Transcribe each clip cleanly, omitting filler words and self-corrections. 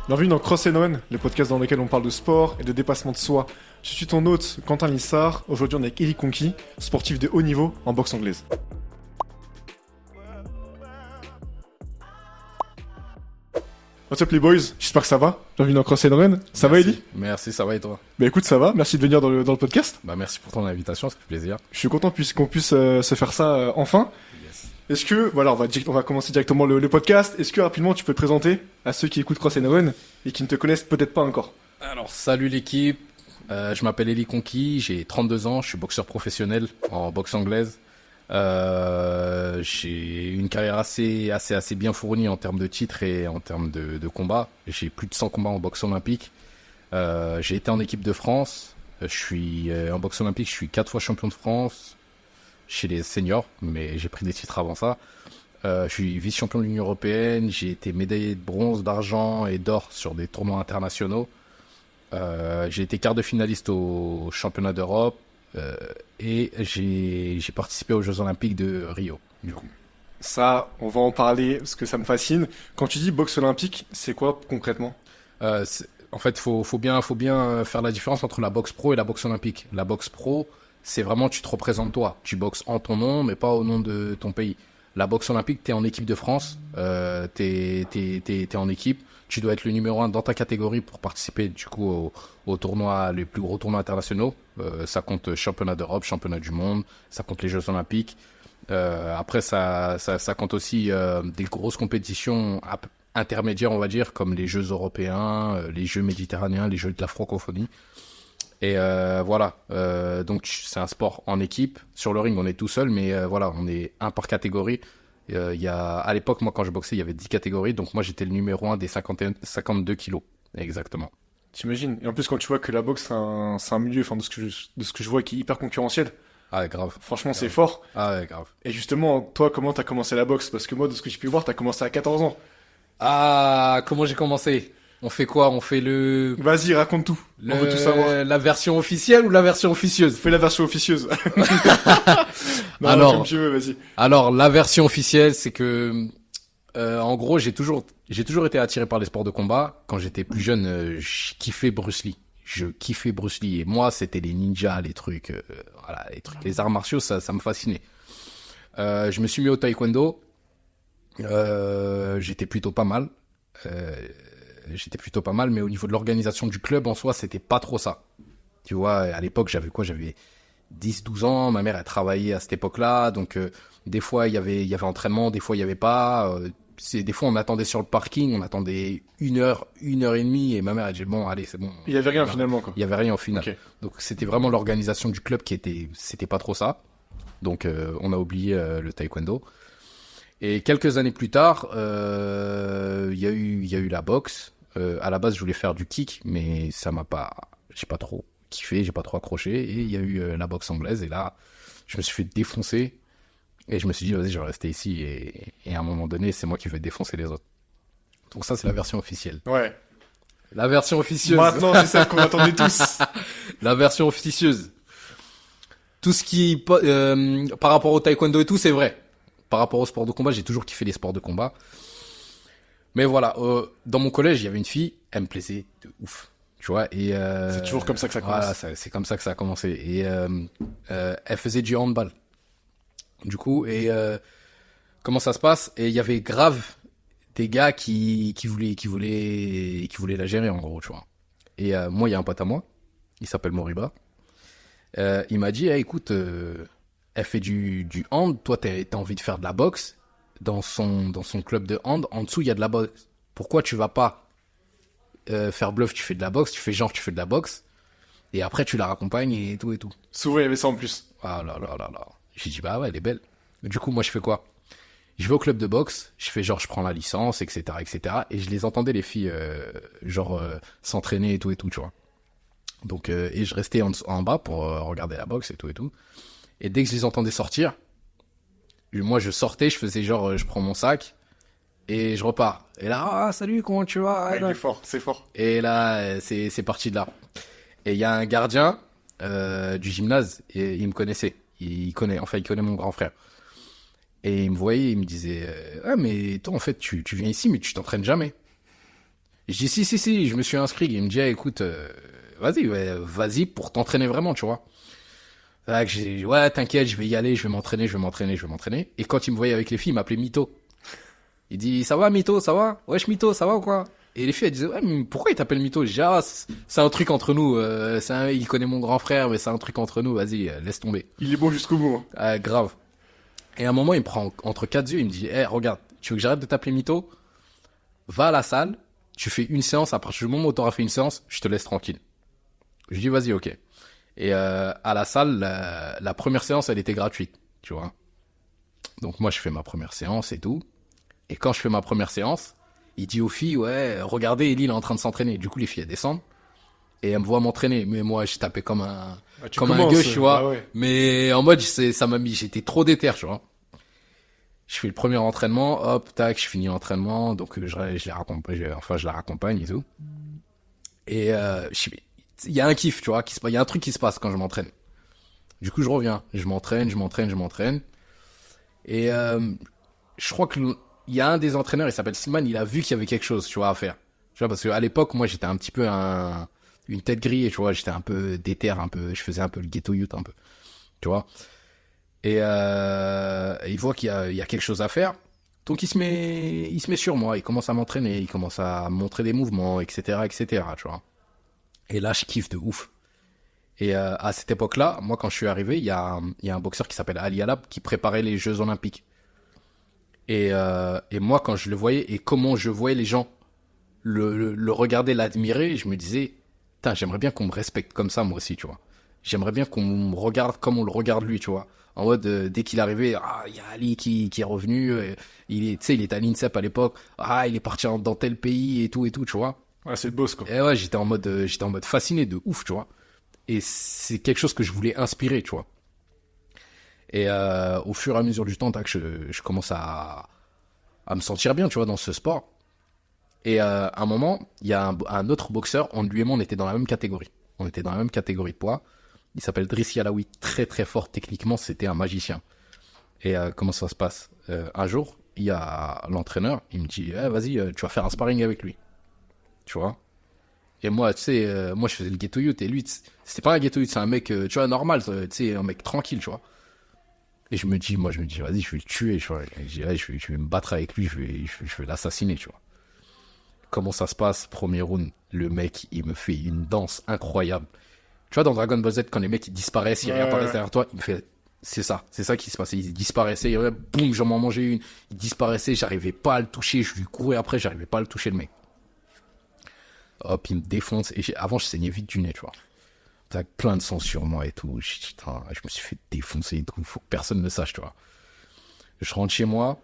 Bienvenue dans Cross and Run, le podcast dans lequel on parle de sport et de dépassement de soi. Je suis ton hôte, Quentin Lissard. Aujourd'hui, on est avec Eli Conqui, sportif de haut niveau en boxe anglaise. What's up les boys, j'espère que ça va. Bienvenue dans Cross and Run. Ça va Eli? Merci, ça va et toi? Bah écoute, ça va, merci de venir dans le podcast. Bah merci pour ton invitation, ça fait plaisir. Je suis content qu'on puisse se faire ça enfin. Yes. Est-ce que, voilà, on va commencer directement le podcast. Est-ce que rapidement tu peux te présenter à ceux qui écoutent Cross and Run et qui ne te connaissent peut-être pas encore? Alors salut l'équipe, je m'appelle Eli Conqui, j'ai 32 ans, je suis boxeur professionnel en boxe anglaise. J'ai une carrière assez bien fournie en termes de titres et en termes de combats. J'ai plus de 100 combats en boxe olympique. J'ai été en équipe de France. Je suis en boxe olympique, je suis 4 fois champion de France chez les seniors, mais j'ai pris des titres avant ça. Je suis vice-champion de l'Union européenne. J'ai été médaillé de bronze, d'argent et d'or sur des tournois internationaux. J'ai été quart de finaliste au championnat d'Europe. Et j'ai participé aux Jeux Olympiques de Rio, du coup. Ça, on va en parler parce que ça me fascine. Quand tu dis boxe olympique, c'est quoi concrètement? En fait, faut bien faire la différence entre la boxe pro et la boxe olympique. La boxe pro, c'est vraiment tu te représentes toi. Tu boxes en ton nom, mais pas au nom de ton pays. La boxe olympique, t'es en équipe de France, t'es en équipe. Tu dois être le numéro 1 dans ta catégorie pour participer du coup aux tournois, les plus gros tournois internationaux. Ça compte championnat d'Europe, championnat du monde, ça compte les Jeux Olympiques. Après, ça compte aussi des grosses compétitions intermédiaires, on va dire, comme les Jeux européens, les Jeux méditerranéens, les Jeux de la francophonie. Et voilà, donc c'est un sport en équipe. Sur le ring, on est tout seul, mais voilà, on est un par catégorie. À l'époque, moi, quand je boxais, il y avait 10 catégories. Donc, moi, j'étais le numéro 1 des 52 kilos. Exactement. T'imagines? Et en plus, quand tu vois que la boxe, c'est un milieu, enfin, de ce que je vois, qui est hyper concurrentiel. Ah, ouais, grave. Franchement, grave. C'est fort. Ah, ouais, grave. Et justement, toi, comment t'as commencé la boxe? Parce que moi, de ce que j'ai pu voir, t'as commencé à 14 ans. Ah, comment j'ai commencé? On fait quoi? On fait Vas-y, raconte tout. On veut tout savoir. La version officielle ou la version officieuse? Fais la version officieuse. Non, Alors, comme tu veux, vas-y. Alors, la version officielle, c'est que, en gros, j'ai toujours été attiré par les sports de combat. Quand j'étais plus jeune, je kiffais Bruce Lee. Je kiffais Bruce Lee. Et moi, c'était les ninjas, les trucs, voilà, les arts martiaux, ça me fascinait. Je me suis mis au taekwondo. J'étais plutôt pas mal. Mais au niveau de l'organisation du club en soi, c'était pas trop ça. Tu vois, à l'époque, j'avais 10-12 ans, ma mère, elle travaillait à cette époque-là, donc des fois, il y avait entraînement, des fois, il y avait pas. Des fois, on attendait sur le parking, on attendait une heure et demie, et ma mère, elle dit, bon, allez, c'est bon. Il y avait rien finalement, quoi. Il y avait rien au final. Okay. Donc, c'était vraiment l'organisation du club c'était pas trop ça. Donc, on a oublié le taekwondo. Et quelques années plus tard, il y a eu la boxe. À la base, je voulais faire du kick, mais j'ai pas trop kiffé, j'ai pas trop accroché. Et il y a eu la boxe anglaise. Et là, je me suis fait défoncer. Et je me suis dit, vas-y, je vais rester ici. Et à un moment donné, c'est moi qui vais défoncer les autres. Donc ça, c'est la version officielle. Ouais. La version officieuse. Maintenant, c'est celle qu'on attendait tous. La version officieuse. Tout ce qui, par rapport au taekwondo et tout, c'est vrai. Par rapport au sport de combat, j'ai toujours kiffé les sports de combat. Mais voilà, dans mon collège, il y avait une fille, elle me plaisait de ouf, tu vois. Et c'est toujours comme ça que ça commence. Voilà, c'est comme ça que ça a commencé. Et elle faisait du handball. Du coup, et comment ça se passe? Et il y avait grave des gars qui voulaient la gérer en gros, tu vois. Et moi, il y a un pote à moi, il s'appelle Moriba. Il m'a dit, hey, écoute, elle fait du hand, toi, t'as envie de faire de la boxe. Dans son club de hand, en dessous, il y a de la boxe. Pourquoi tu vas pas faire bluff, tu fais de la boxe, tu fais genre, tu fais de la boxe, et après, tu la raccompagnes et tout et tout. Souvent, il y avait ça en plus. Ah là là là là. J'ai dit, bah ouais, elle est belle. Du coup, moi, je fais quoi? Je vais au club de boxe, je fais genre, je prends la licence, etc., etc., et je les entendais, les filles, s'entraîner et tout, tu vois. Donc, et je restais en bas pour regarder la boxe et tout et tout. Et dès que je les entendais sortir, moi, je sortais, je faisais genre, je prends mon sac et je repars. Et là, ah, salut, comment tu vas? Ouais, il est fort, c'est fort. Et là, c'est parti de là. Et il y a un gardien du gymnase, et il me connaissait. Il connaît mon grand frère. Et il me voyait, il me disait, ah, mais toi, en fait, tu viens ici, mais tu t'entraînes jamais. Je dis, si, je me suis inscrit. Il me dit, écoute, vas-y, ouais, vas-y pour t'entraîner vraiment, tu vois. Là, j'ai dit, ouais, t'inquiète, je vais y aller, je vais m'entraîner. Et quand il me voyait avec les filles, il m'appelait Mytho. Il dit, ça va, Mytho, ça va? Wesh, Mytho, ça va ou quoi? Et les filles, elles disaient, ouais, mais pourquoi il t'appelle Mytho? Je dis, ah, c'est un truc entre nous, il connaît mon grand frère, mais c'est un truc entre nous, vas-y, laisse tomber. Il est bon jusqu'au bout. Hein. Grave. Et à un moment, il me prend entre quatre yeux, il me dit, regarde, tu veux que j'arrête de t'appeler Mytho? Va à la salle, tu fais une séance, à partir du moment où t'auras fait une séance, je te laisse tranquille. Je dis, vas-y, ok. Et à la salle, la première séance, elle était gratuite, tu vois. Donc moi, je fais ma première séance et tout. Et quand je fais ma première séance, il dit aux filles, ouais, regardez, Ellie, il est en train de s'entraîner. Du coup, les filles, elles descendent. Et elles me voient m'entraîner. Mais moi, je tapais comme un gueux, tu vois. Ouais. Mais en mode, ça m'a mis, j'étais trop déter, tu vois. Je fais le premier entraînement, hop, tac, je finis l'entraînement. Donc, je la raccompagne et tout. Et il y a un kiff, tu vois, il y a un truc qui se passe quand je m'entraîne. Du coup, je reviens. Je m'entraîne. Et je crois que il y a un des entraîneurs, il s'appelle Silman, il a vu qu'il y avait quelque chose, tu vois, à faire. Tu vois, parce qu'à l'époque, moi, j'étais un petit peu une tête grillée, tu vois, j'étais un peu déter, je faisais un peu le ghetto youth, un peu, tu vois. Et il voit qu'il y a quelque chose à faire. Donc, il se met sur moi, il commence à m'entraîner, il commence à montrer des mouvements, etc., tu vois. Et là, je kiffe de ouf. Et à cette époque-là, moi, quand je suis arrivé, il y a un boxeur qui s'appelle Ali Alab qui préparait les Jeux Olympiques. Et moi, quand je le voyais et comment je voyais les gens le regarder, l'admirer, je me disais, putain, j'aimerais bien qu'on me respecte comme ça, moi aussi, tu vois. J'aimerais bien qu'on me regarde comme on le regarde lui, tu vois. En mode, dès qu'il est arrivé, il y a Ali qui est revenu, il était à l'INSEP à l'époque, il est parti dans tel pays et tout, tu vois. Ouais, c'est le boss, quoi. Et ouais, j'étais en mode fasciné de ouf, tu vois. Et c'est quelque chose que je voulais inspirer, tu vois. Et au fur et à mesure du temps, je commence à me sentir bien, tu vois, dans ce sport. Et à un moment, il y a un autre boxeur, lui et moi, on était dans la même catégorie. On était dans la même catégorie de poids. Il s'appelle Driss Yalaoui, très très fort techniquement, c'était un magicien. Et comment ça se passe? Un jour, il y a l'entraîneur, il me dit, vas-y, tu vas faire un sparring avec lui. Tu vois? Et moi, tu sais, moi je faisais le ghetto youth, et lui, c'était pas un ghetto youth, c'est un mec, tu vois, normal, tu sais, un mec tranquille, tu vois. Et je me dis, vas-y, je vais le tuer, tu vois. Je vais me battre avec lui, je vais l'assassiner, tu vois. Comment ça se passe? Premier round, le mec, il me fait une danse incroyable. Tu vois, dans Dragon Ball Z, quand les mecs, ils disparaissent, ils réapparaissent derrière toi, il me fait, c'est ça qui se passait. Il disparaissait, et boum, j'en m'en mangeais une. Il disparaissait, j'arrivais pas à le toucher, je lui courais après, j'arrivais pas à le toucher, le mec. Hop, il me défonce, et avant, je saignais vite du nez, tu vois. T'as plein de sang sur moi et tout. Putain, je me suis fait défoncer et tout. Faut que personne ne sache, tu vois. Je rentre chez moi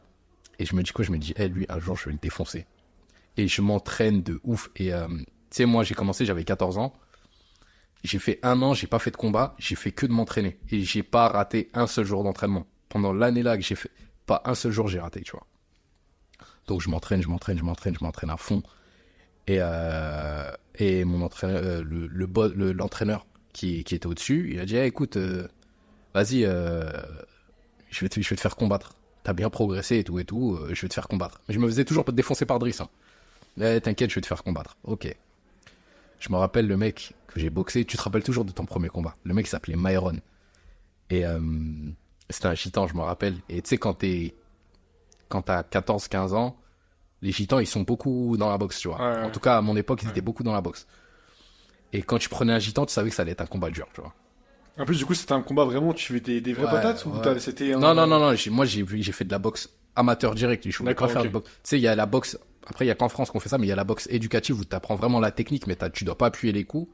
et je me dis quoi? Je me dis, lui, un jour, je vais le défoncer. Et je m'entraîne de ouf. Et tu sais, moi, j'ai commencé, j'avais 14 ans. J'ai fait 1 an, j'ai pas fait de combat. J'ai fait que de m'entraîner. Et j'ai pas raté un seul jour d'entraînement. Pendant l'année-là que j'ai fait, pas un seul jour j'ai raté, tu vois. Donc, je m'entraîne à fond. Et mon entraîneur, l'entraîneur qui était au-dessus, il a dit, écoute, vas-y, je vais te faire combattre. T'as bien progressé et tout, je vais te faire combattre. Mais je me faisais toujours défoncer par Driss. Hein. T'inquiète, je vais te faire combattre. Ok. Je me rappelle le mec que j'ai boxé. Tu te rappelles toujours de ton premier combat? Le mec s'appelait Myron. Et c'était un gitan, je me rappelle. Et tu sais, quand t'as 14-15 ans, les gitans, ils sont beaucoup dans la boxe, tu vois. Ouais. En tout cas, à mon époque, ils étaient beaucoup dans la boxe. Et quand tu prenais un gitan, tu savais que ça allait être un combat dur, tu vois. En plus, du coup, c'était un combat vraiment, tu fais des vraies patates ou c'était un... Non. Moi, j'ai fait de la boxe amateur direct. Je voulais pas faire de boxe. Tu sais, il y a la boxe. Après, il y a qu'en France qu'on fait ça, mais il y a la boxe éducative où t'apprends vraiment la technique, mais tu dois pas appuyer les coups.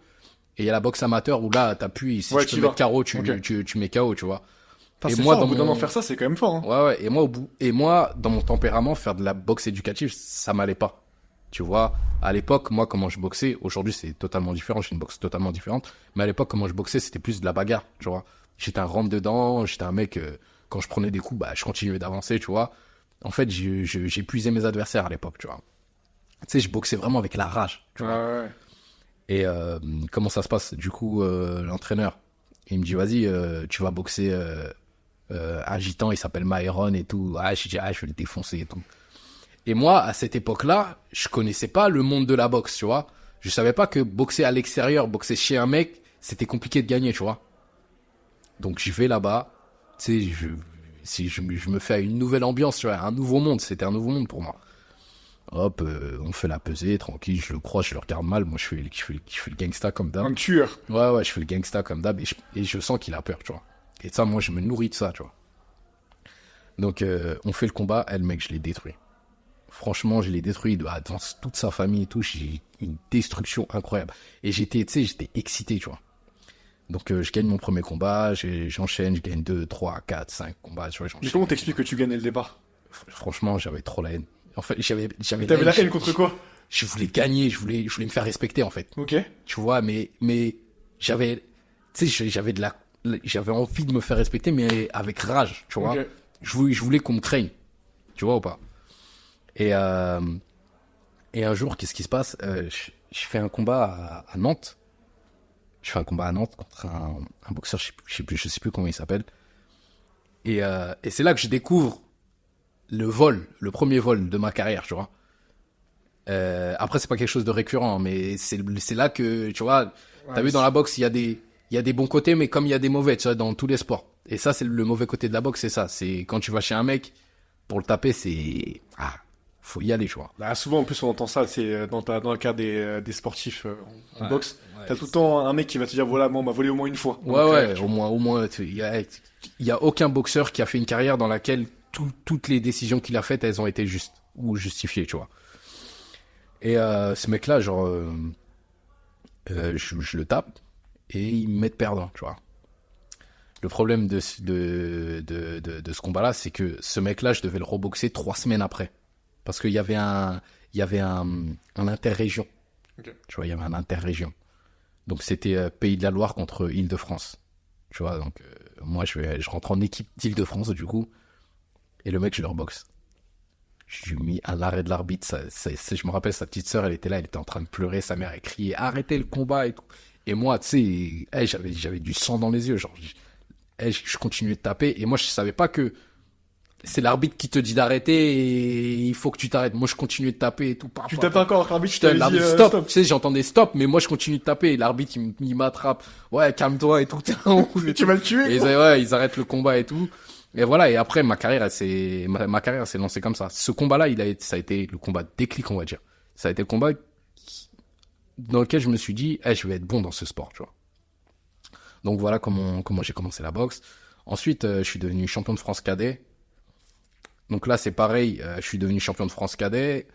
Et il y a la boxe amateur où là, t'appuies. Si tu peux mettre KO, tu mets KO, tu vois. Et moi, fort, dans faire ça, c'est quand même fort. Hein. Ouais. Et moi, dans mon tempérament, faire de la boxe éducative, ça m'allait pas. Tu vois, à l'époque, moi, comment je boxais, aujourd'hui, c'est totalement différent, j'ai une boxe totalement différente, mais à l'époque, comment je boxais, c'était plus de la bagarre, tu vois. J'étais un rentre-dedans, j'étais un mec, quand je prenais des coups, je continuais d'avancer, tu vois. En fait, j'épuisais mes adversaires à l'époque, tu vois. Tu sais, je boxais vraiment avec la rage, tu vois. Ouais. Et comment ça se passe? Du coup, l'entraîneur, il me dit, vas-y, tu vas boxer un gitan, il s'appelle Myron et tout. Je dis, je vais le défoncer et tout. Et moi, à cette époque-là, je connaissais pas le monde de la boxe, tu vois. Je savais pas que boxer à l'extérieur, boxer chez un mec, c'était compliqué de gagner, tu vois. Donc, j'y vais là-bas. Tu sais, je me fais à une nouvelle ambiance, tu vois, un nouveau monde. C'était un nouveau monde pour moi. Hop, on fait la pesée, tranquille, je le crois, je le regarde mal. Moi, je fais le gangsta comme d'hab. Un tueur. Ouais, je fais le gangsta comme d'hab et je sens qu'il a peur, tu vois. Et ça, moi, je me nourris de ça, tu vois. Donc, on fait le combat, et le mec, je l'ai détruit. Franchement, je l'ai détruit dans toute sa famille et tout. J'ai une destruction incroyable. Et j'étais excité, tu vois. Donc, je gagne mon premier combat, j'enchaîne, je gagne 2, 3, 4, 5 combats, tu vois, j'enchaîne. Mais comment t'expliques que tu gagnais le départ? Franchement, j'avais trop la haine. En fait, j'avais T'avais la haine contre quoi? Je voulais gagner, je voulais me faire respecter, en fait. Ok. Tu vois, mais j'avais, tu sais, j'avais envie de me faire respecter, mais avec rage, tu vois. Ok. Je voulais qu'on me craigne. Tu vois ou pas? Et un jour, qu'est-ce qui se passe? Je fais un combat à Nantes. Je fais un combat à Nantes contre un boxeur, je sais plus comment il s'appelle. Et c'est là que je découvre le premier vol de ma carrière, tu vois. Après, c'est pas quelque chose de récurrent, mais c'est là que, tu vois, t'as vu dans la boxe, il y a des bons côtés, mais comme il y a des mauvais, tu vois, dans tous les sports. Et ça, c'est le mauvais côté de la boxe, c'est ça. C'est quand tu vas chez un mec, pour le taper, faut y aller, tu vois. Bah, souvent, en plus, on entend ça, c'est dans le cas des sportifs en Ouais. boxe. Ouais. T'as tout le temps un mec qui va te dire, voilà, moi, on m'a volé au moins une fois. Donc, Ouais, tu- au moins, il y a aucun boxeur qui a fait une carrière dans laquelle toutes les décisions qu'il a faites, elles ont été justes ou justifiées, tu vois. Et ce mec-là, genre, je le tape et il me met de perdant, tu vois. Le problème de ce combat-là, c'est que ce mec-là, je devais le reboxer 3 semaines après. Parce qu'il y avait un interrégion. Ok. Tu vois, il y avait un interrégion. Donc c'était Pays de la Loire contre Île-de-France. Tu vois, donc moi, je rentre en équipe d'Île-de-France, du coup. Et le mec, je le reboxe. Je lui ai mis un arrêt de l'arbitre. Je me rappelle, sa petite sœur, elle était là, elle était en train de pleurer. Sa mère, elle criait, arrêtez le combat et tout. Et moi, tu sais, j'avais du sang dans les yeux. Genre, je continuais de taper. Et moi, je savais pas que c'est l'arbitre qui te dit d'arrêter et il faut que tu t'arrêtes. Moi, je continuais de taper et tout. Tu tapes encore, l'arbitre, je Putain, t'avais dit, l'arbitre, stop. Tu sais, j'entendais stop, mais moi, je continue de taper. Et l'arbitre, il m'attrape. Ouais, calme-toi et tout. tu vas le tuer, Et quoi. ils arrêtent le combat et tout. Et voilà. Et après, ma carrière s'est lancée comme ça. Ce combat-là, ça a été le combat déclic, on va dire. Ça a été le combat dans lequel je me suis dit, je vais être bon dans ce sport, tu vois. Donc voilà comment j'ai commencé la boxe. Ensuite, je suis devenu champion de France cadet. Donc là, c'est pareil, je suis devenu champion de France cadet.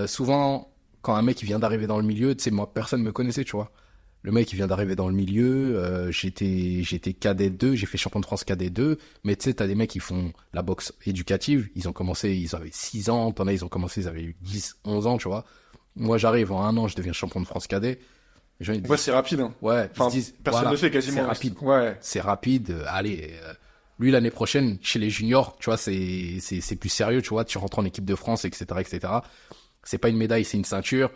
Souvent, quand un mec il vient d'arriver dans le milieu, tu sais, moi, personne me connaissait, tu vois. Le mec, il vient d'arriver dans le milieu, j'étais cadet 2, j'ai fait champion de France cadet 2, mais tu sais, t'as des mecs qui font la boxe éducative, ils avaient 6 ans, t'en as, ils ont commencé, ils avaient eu 10, 11 ans, tu vois. Moi, j'arrive, en 1 an, je deviens champion de France cadet. Les gens, ils disent, Ouais, c'est rapide, hein. ouais, Enfin, ils se disent, personne ne voilà, le fait quasiment. c'est rapide. Ouais. C'est rapide, allez, lui, l'année prochaine, chez les juniors, tu vois, c'est plus sérieux, tu vois, tu rentres en équipe de France, etc., etc. C'est pas une médaille, c'est une ceinture.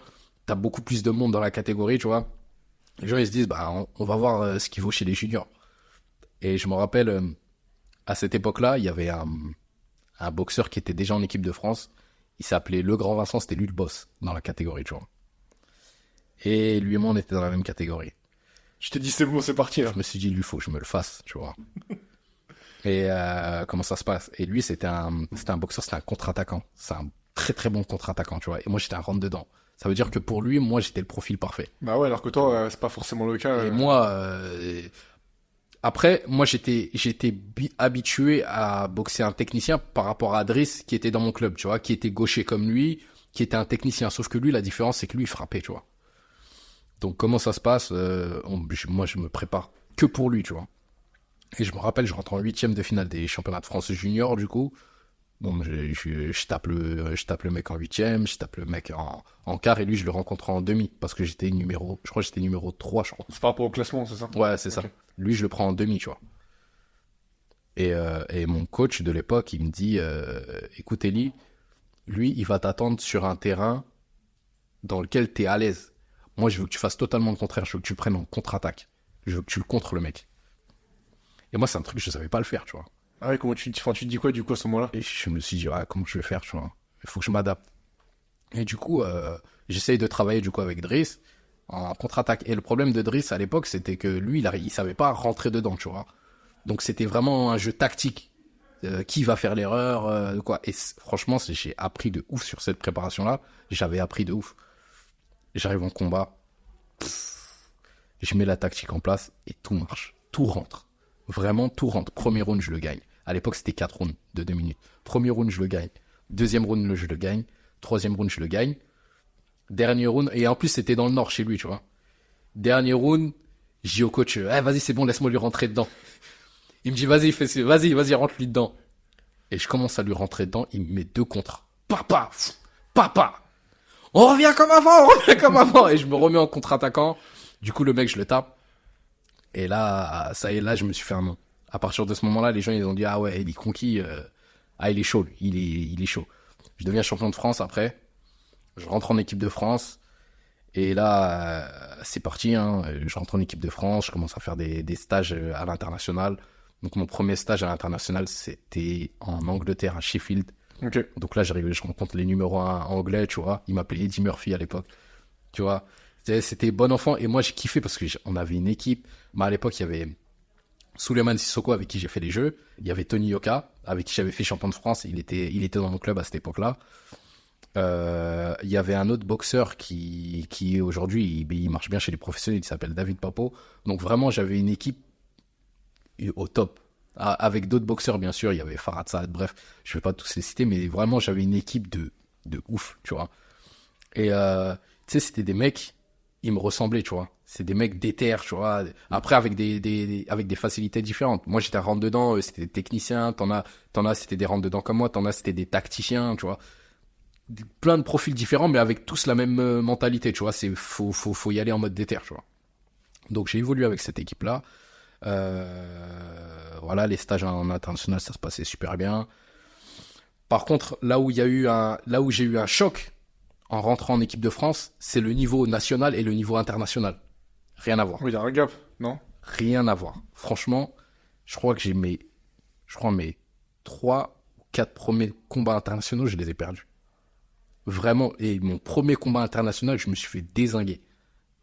T'as beaucoup plus de monde dans la catégorie, tu vois. Les gens, ils se disent, bah, on va voir ce qu'il vaut chez les juniors. Et je me rappelle, à cette époque-là, il y avait un boxeur qui était déjà en équipe de France. Il s'appelait Le Grand Vincent, c'était lui le boss dans la catégorie, tu vois. Et lui et moi, on était dans la même catégorie. Je t'ai dit, c'est bon, c'est parti, là. Je me suis dit, lui, faut que je me le fasse, tu vois. Et comment ça se passe? Et lui, c'était un boxeur, c'était un contre-attaquant. C'est un très très bon contre-attaquant, tu vois. Et moi, j'étais un rentre-dedans. Ça veut dire que pour lui, moi, j'étais le profil parfait. Bah ouais, alors que toi, c'est pas forcément le cas. Et moi, après, moi, j'étais habitué à boxer un technicien par rapport à Adris, qui était dans mon club, tu vois, qui était gaucher comme lui, qui était un technicien. Sauf que lui, la différence, c'est que lui, il frappait, tu vois. Donc, comment ça se passe? Moi, je me prépare que pour lui, tu vois. Et je me rappelle, je rentre en 8e de finale des championnats de France junior, du coup. Bon, je tape le mec en 8e, je tape le mec en quart, et lui, je le rencontre en demi, parce que je crois que j'étais numéro 3, je crois. C'est par rapport au classement, c'est ça? Ouais, c'est ça. Ok. Lui, je le prends en demi, tu vois. Et mon coach de l'époque, il me dit, écoute, Eli, lui, il va t'attendre sur un terrain dans lequel t'es à l'aise. Moi, je veux que tu fasses totalement le contraire, je veux que tu le prennes en contre-attaque. Je veux que tu le contres, le mec. Et moi, c'est un truc que je savais pas le faire, tu vois. Ah ouais, comment tu te dis quoi, du coup, à ce moment-là? Et je me suis dit, comment je vais faire, tu vois. il faut que je m'adapte. Et du coup, j'essaye de travailler du coup avec Driss en contre-attaque. Et le problème de Driss à l'époque, c'était que lui, il savait pas rentrer dedans, tu vois. Donc c'était vraiment un jeu tactique. Qui va faire l'erreur, quoi. Et franchement, j'ai appris de ouf sur cette préparation-là. J'avais appris de ouf. J'arrive en combat, je mets la tactique en place et tout marche. Tout rentre. Vraiment, tout rentre. Premier round, je le gagne. À l'époque, c'était 4 rounds de 2 minutes. Premier round, je le gagne. Deuxième round, je le gagne. Troisième round, je le gagne. Dernier round, et en plus, c'était dans le nord chez lui, tu vois. Dernier round, j'ai au coach, vas-y, c'est bon, laisse-moi lui rentrer dedans. Il me dit, vas-y, rentre-lui dedans. Et je commence à lui rentrer dedans, il me met 2 contre. Papa. On revient comme avant. Et je me remets en contre-attaquant. Du coup, le mec, je le tape. Et là, ça y est, là, je me suis fait un nom. À partir de ce moment-là, les gens, ils ont dit, ah ouais, il est conquis. Il est chaud, lui. Il est chaud. Je deviens champion de France après. Je rentre en équipe de France. Et là, c'est parti. Hein. Je rentre en équipe de France. Je commence à faire des stages à l'international. Donc, mon premier stage à l'international, c'était en Angleterre, à Sheffield. Ok. Donc là, je rencontre les numéros 1 anglais, tu vois. Il m'appelait Eddie Murphy à l'époque. Tu vois. C'était bon enfant. Et moi, j'ai kiffé parce qu'on avait une équipe. À l'époque, il y avait Souleymane Sissoko avec qui j'ai fait les jeux. Il y avait Tony Yoka avec qui j'avais fait champion de France. Il était dans mon club à cette époque-là. Il y avait un autre boxeur qui aujourd'hui, il marche bien chez les professionnels. Il s'appelle David Papo. Donc vraiment, j'avais une équipe au top. Avec d'autres boxeurs, bien sûr. Il y avait Farhad Saad. Bref, je vais pas tous les citer, mais vraiment, j'avais une équipe de ouf, tu vois. Et tu sais, c'était des mecs, ils me ressemblaient, tu vois. C'est des mecs déter, tu vois. Après, avec des facilités différentes. Moi, j'étais un rentre-dedans, c'était des techniciens. T'en as, c'était des rentre-dedans comme moi. T'en as, c'était des tacticiens, tu vois. Plein de profils différents, mais avec tous la même mentalité, tu vois. Faut y aller en mode déter, tu vois. Donc, j'ai évolué avec cette équipe-là. Voilà, les stages en international, ça se passait super bien. Par contre, là où j'ai eu un choc en rentrant en équipe de France, c'est le niveau national et le niveau international. Rien à voir. Oui, il y a un gap, non? Rien à voir. Franchement, je crois que mes 3 ou 4 premiers combats internationaux, je les ai perdus. Vraiment. Et mon premier combat international, je me suis fait dézinguer.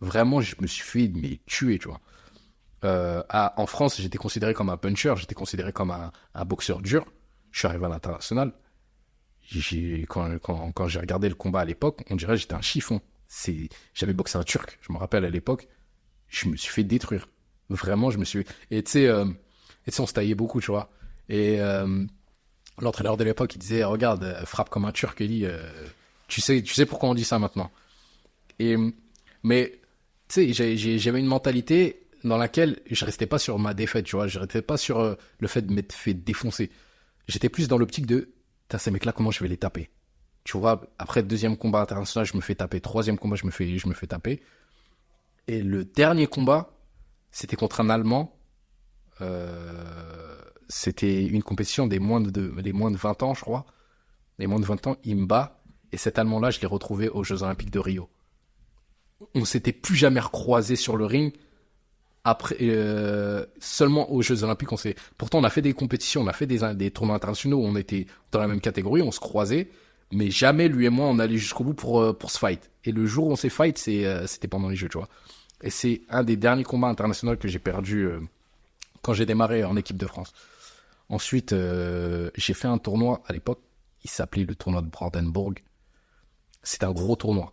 Vraiment, je me suis fait tuer, tu vois. En France, j'étais considéré comme un puncher, j'étais considéré comme un boxeur dur. Je suis arrivé à l'international. Quand j'ai regardé le combat à l'époque, on dirait que j'étais un chiffon. J'avais boxé un Turc, je me rappelle à l'époque. Je me suis fait détruire. Vraiment, je me suis... Et tu sais, on se taillait beaucoup, tu vois. Et l'entraîneur de l'époque, il disait, regarde, frappe comme un Turc, Eli. Tu sais pourquoi on dit ça maintenant. Mais, tu sais, j'avais une mentalité dans laquelle je restais pas sur ma défaite, tu vois. Je restais pas sur le fait de m'être fait défoncer. J'étais plus dans l'optique de, ces mecs-là, comment je vais les taper? Tu vois, après le deuxième combat international, je me fais taper. Troisième combat, je me fais taper. Et le dernier combat, c'était contre un Allemand. C'était une compétition des moins de 20 ans, je crois. Les moins de 20 ans, il me bat. Et cet Allemand-là, je l'ai retrouvé aux Jeux Olympiques de Rio. On s'était plus jamais recroisés sur le ring. Après, seulement aux Jeux Olympiques, pourtant on a fait des compétitions, on a fait des tournois internationaux où on était dans la même catégorie, on se croisait, mais jamais lui et moi on allait jusqu'au bout pour se fight. Et le jour où on s'est fight, c'était pendant les Jeux, tu vois. Et c'est un des derniers combats internationaux que j'ai perdu quand j'ai démarré en équipe de France. Ensuite, j'ai fait un tournoi à l'époque, il s'appelait le tournoi de Brandenburg. C'était un gros tournoi.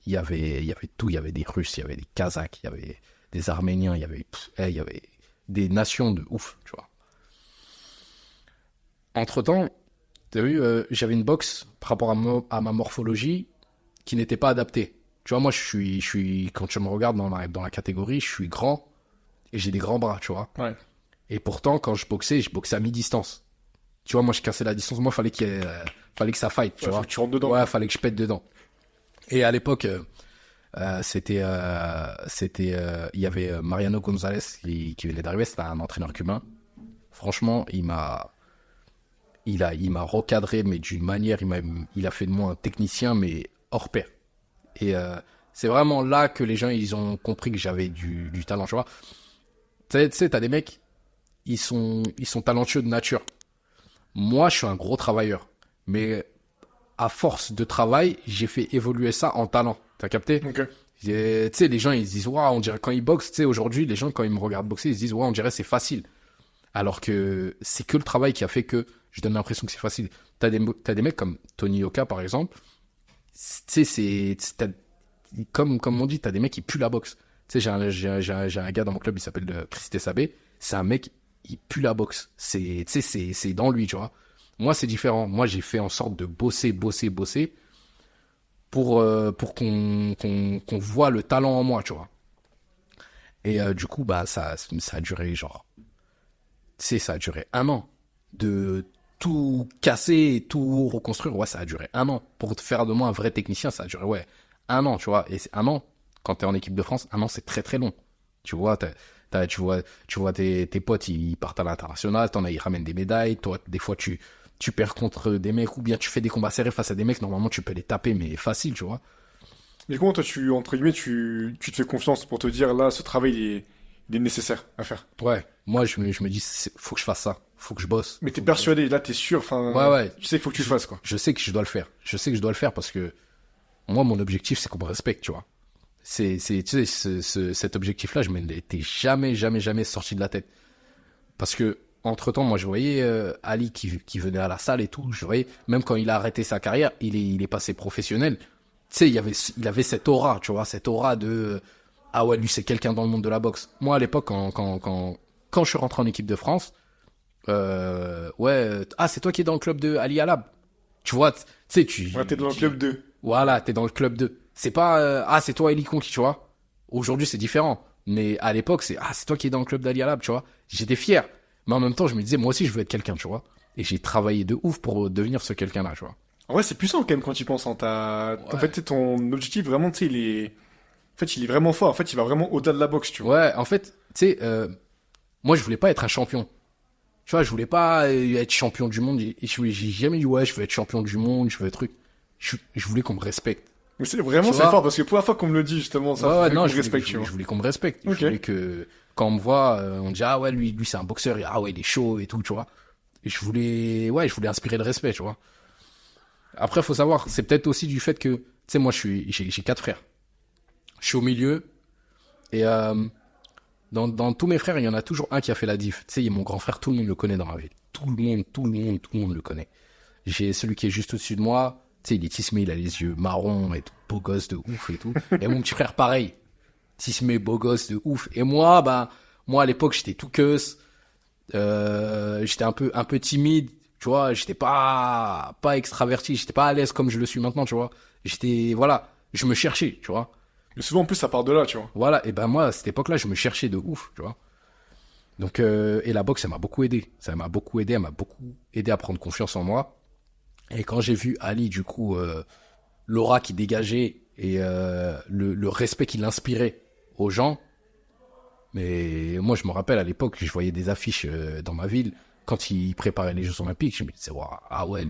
Il y avait tout, il y avait des Russes, il y avait des Kazakhs, il y avait des Arméniens, il y avait des nations de ouf, tu vois. Entre-temps, t'as vu, j'avais une boxe par rapport à ma morphologie qui n'était pas adaptée. Tu vois, moi, je suis, quand tu me regardes dans la catégorie, je suis grand et j'ai des grands bras, tu vois. Ouais. Et pourtant, quand je boxais à mi-distance. Tu vois, moi, je cassais la distance. Moi, fallait que ça fight, tu vois. Faut que tu rentres dedans. Ouais, fallait que je pète dedans. Et à l'époque, il y avait Mariano Gonzalez qui venait d'arriver, c'était un entraîneur cubain. Franchement, il m'a recadré, mais d'une manière, il a fait de moi un technicien, mais hors pair. Et c'est vraiment là que les gens, ils ont compris que j'avais du talent, tu vois. Tu sais, t'as des mecs, ils sont talentueux de nature. Moi, je suis un gros travailleur, mais à force de travail, j'ai fait évoluer ça en talent. T'as capté? Ok. Tu sais, les gens, ils se disent, waouh, on dirait quand ils boxent, tu sais, aujourd'hui, les gens, quand ils me regardent boxer, ils se disent, waouh, on dirait c'est facile. Alors que c'est que le travail qui a fait que je donne l'impression que c'est facile. T'as des mecs comme Tony Yoka, par exemple. Tu sais, comme on dit, t'as des mecs qui puent la boxe. Tu sais, j'ai un gars dans mon club, il s'appelle Christé Sabé. C'est un mec, il pue la boxe. Tu sais, c'est dans lui, tu vois. Moi, c'est différent. Moi, j'ai fait en sorte de bosser pour qu'on voit le talent en moi, tu vois. Et du coup, bah, ça a duré genre, tu sais, ça a duré 1 an de tout casser et tout reconstruire. Ouais, ça a duré 1 an. Pour te faire de moi un vrai technicien, ça a duré, ouais, 1 an, tu vois. Et c'est 1 an, quand t'es en équipe de France, 1 an, c'est très très long. Tu vois, tu vois tes potes, ils partent à l'international, t'en as, ils ramènent des médailles. Toi, des fois, tu perds contre des mecs, ou bien tu fais des combats serrés face à des mecs, normalement, tu peux les taper, mais facile, tu vois. Mais comment toi, entre guillemets, tu te fais confiance pour te dire, là, ce travail, il est nécessaire à faire. Ouais, moi, je me dis, faut que je fasse ça. Faut que je bosse. Mais t'es persuadé, là, t'es sûr, enfin, Ouais. tu sais qu'il faut que tu le fasses, quoi. Je sais que je dois le faire. Je sais que je dois le faire parce que moi, mon objectif, c'est qu'on me respecte, tu vois. Tu sais, cet objectif-là, je m'en étais jamais sorti de la tête. Parce que, entre-temps, moi, je voyais Ali qui venait à la salle et tout. Je voyais, même quand il a arrêté sa carrière, il est passé professionnel. Tu sais, il avait cette aura, tu vois, cette aura de ah ouais, lui, c'est quelqu'un dans le monde de la boxe. Moi, à l'époque, quand je suis rentré en équipe de France, ah, c'est toi qui es dans le club de Ali Alab. Tu vois, tu sais, Ouais, t'es dans le club 2. voilà, t'es dans le club 2. C'est pas, ah, c'est toi, Eli Conki, tu vois. Aujourd'hui, c'est différent. Mais à l'époque, c'est toi qui es dans le club d'Ali Alab, tu vois. J'étais fier. Mais en même temps, je me disais, moi aussi, je veux être quelqu'un, tu vois. Et j'ai travaillé de ouf pour devenir ce quelqu'un-là, tu vois. En vrai, c'est puissant quand même quand tu y penses. Hein. En fait, ton objectif, vraiment, tu sais, en fait, il est vraiment fort. En fait, il va vraiment au-delà de la boxe, tu vois. Ouais, en fait, tu sais, moi, je voulais pas être un champion. Tu vois, je voulais pas être champion du monde. J'ai jamais dit, ouais, je veux être champion du monde, je veux être truc. Je voulais qu'on me respecte. Mais c'est vraiment, Tu c'est vois. fort parce que pour la fois qu'on me le dit, justement, ça Ouais, fait non, qu'on me respecte, tu je vois. voulais qu'on me respecte. Ok. Je voulais que, quand on me voit, on dit, ah ouais, lui, c'est un boxeur, ah ouais, il est chaud et tout, tu vois. Et je voulais inspirer le respect, tu vois. Après, faut savoir, c'est peut-être aussi du fait que, tu sais, moi, j'ai 4 frères. Je suis au milieu, et dans tous mes frères, il y en a toujours un qui a fait la diff. Tu sais, mon grand frère, tout le monde le connaît dans la ville. Tout le monde le connaît. J'ai celui qui est juste au-dessus de moi. Tu sais, il est tismé, il a les yeux marrons et tout, beau gosse de ouf et tout. Et mon petit frère, pareil. Tismé, beau gosse de ouf. Et moi, moi, à l'époque, j'étais tout queuse. J'étais un peu timide. Tu vois, j'étais pas extraverti. J'étais pas à l'aise comme je le suis maintenant, tu vois. Voilà, je me cherchais, tu vois. Mais souvent, en plus, ça part de là, tu vois. Voilà, et moi, à cette époque-là, je me cherchais de ouf, tu vois. Donc, et la boxe, ça m'a beaucoup aidé. Ça m'a beaucoup aidé, elle m'a beaucoup aidé à prendre confiance en moi. Et quand j'ai vu Ali, du coup, l'aura qu'il dégageait et le respect qu'il inspirait aux gens, mais moi, je me rappelle à l'époque, je voyais des affiches dans ma ville, quand il préparait les Jeux Olympiques, je me disais, waouh, ah ouais,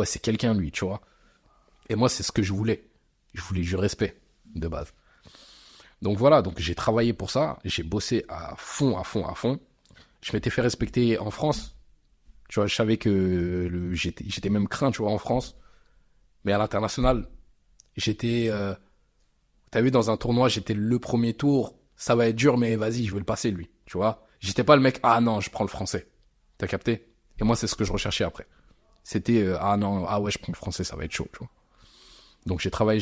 c'est quelqu'un, lui, tu vois. Et moi, c'est ce que je voulais. Je voulais du respect, de base. Donc voilà, donc j'ai travaillé pour ça, j'ai bossé à fond. Je m'étais fait respecter en France. Tu vois, je savais que j'étais même craint, tu vois, en France. Mais à l'international, t'as vu, dans un tournoi, j'étais le premier tour. Ça va être dur, mais vas-y, je vais le passer, lui. Tu vois, j'étais pas le mec, ah non, je prends le français. T'as capté? Et moi, c'est ce que je recherchais après. C'était, ah non, ah ouais, je prends le français, ça va être chaud, tu vois. Donc j'ai travaillé.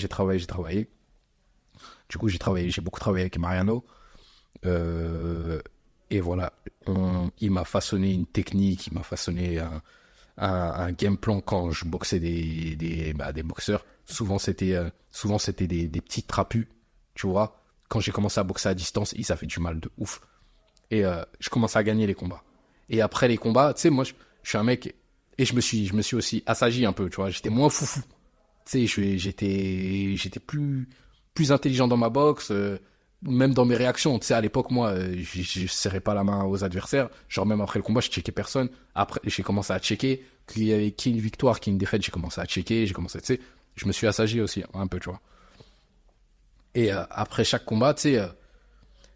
Du coup, j'ai beaucoup travaillé avec Mariano. Et voilà, il m'a façonné une technique, il m'a façonné un game plan quand je boxais des boxeurs. Souvent, c'était des petits trapus, tu vois. Quand j'ai commencé à boxer à distance, ça fait du mal de ouf. Et je commençais à gagner les combats. Et après les combats, tu sais, moi, je suis un mec, et je me suis aussi assagi un peu, tu vois. J'étais moins foufou. Tu sais, j'étais plus intelligent dans ma boxe, même dans mes réactions. Tu sais, à l'époque, moi, je serrais pas la main aux adversaires. Genre, même après le combat, je checkais personne. Après, j'ai commencé à checker. Qu'il y ait une victoire, qu'il y ait une défaite, j'ai commencé à checker. Tu sais, je me suis assagi aussi, un peu, tu vois. Et après chaque combat, tu sais,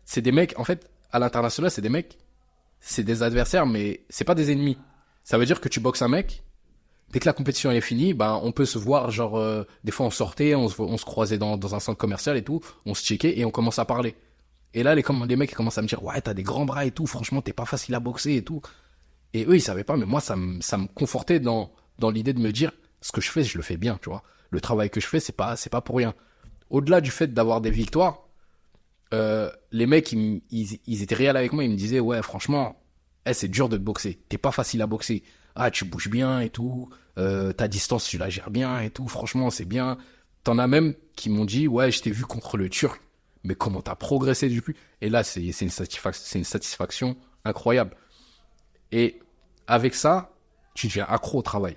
c'est des mecs, en fait, à l'international, c'est des adversaires, mais c'est pas des ennemis. Ça veut dire que tu boxes un mec, dès que la compétition elle est finie, ben on peut se voir, genre des fois on sortait, on se croisait dans un centre commercial et tout, on se checkait et on commence à parler. Et là les mecs ils commencent à me dire ouais t'as des grands bras et tout, franchement t'es pas facile à boxer et tout. Et eux ils savaient pas, mais moi ça me confortait dans l'idée de me dire ce que je fais je le fais bien, tu vois. Le travail que je fais c'est pas pour rien. Au-delà du fait d'avoir des victoires, les mecs ils étaient réels avec moi, ils me disaient ouais franchement c'est dur de te boxer, t'es pas facile à boxer. Ah, tu bouges bien et tout, ta distance, tu la gères bien et tout, franchement, c'est bien. T'en as même qui m'ont dit, ouais, je t'ai vu contre le Turc, mais comment t'as progressé depuis? Et là, c'est une satisfaction incroyable. Et avec ça, tu deviens accro au travail.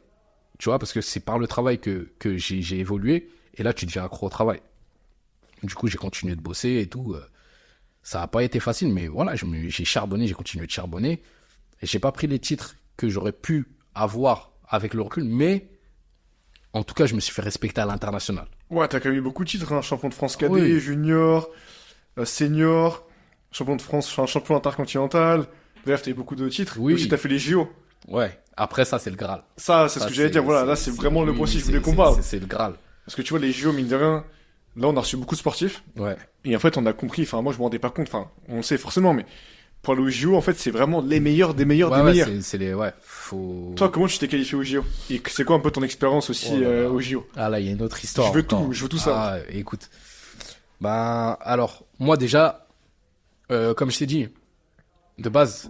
Tu vois, parce que c'est par le travail que j'ai évolué, et là, tu deviens accro au travail. Du coup, j'ai continué de bosser et tout. Ça n'a pas été facile, mais voilà, j'ai charbonné, j'ai continué de charbonner. Et j'ai pas pris les titres que j'aurais pu avoir avec le recul, mais en tout cas, je me suis fait respecter à l'international. Ouais, t'as quand même eu beaucoup de titres, hein. Champion de France cadet, Oui. junior, senior, champion de France, enfin, champion intercontinental. Bref, t'as eu beaucoup de titres. Oui. Et aussi, t'as fait les JO. Ouais. Après, ça, c'est le Graal. Ça, c'est ce Ça, que j'allais dire. Voilà, là, c'est vraiment le point si je voulais qu'on parle. C'est le Graal. Parce que tu vois, les JO, mine de rien, là, on a reçu beaucoup de sportifs. Ouais. Et en fait, on a compris, enfin, moi, je me rendais pas compte, enfin, on le sait forcément, mais pour aller aux JO, en fait, c'est vraiment les meilleurs des meilleurs Ouais, des ouais, meilleurs. c'est les, ouais, faut... Toi, comment tu t'es qualifié aux JO? Et c'est quoi un peu ton expérience aussi Oh là là. aux JO? Ah là, il y a une autre histoire. Je veux encore. tout, je veux tout savoir. Ah, écoute. Ben, alors, moi déjà, comme je t'ai dit, de base,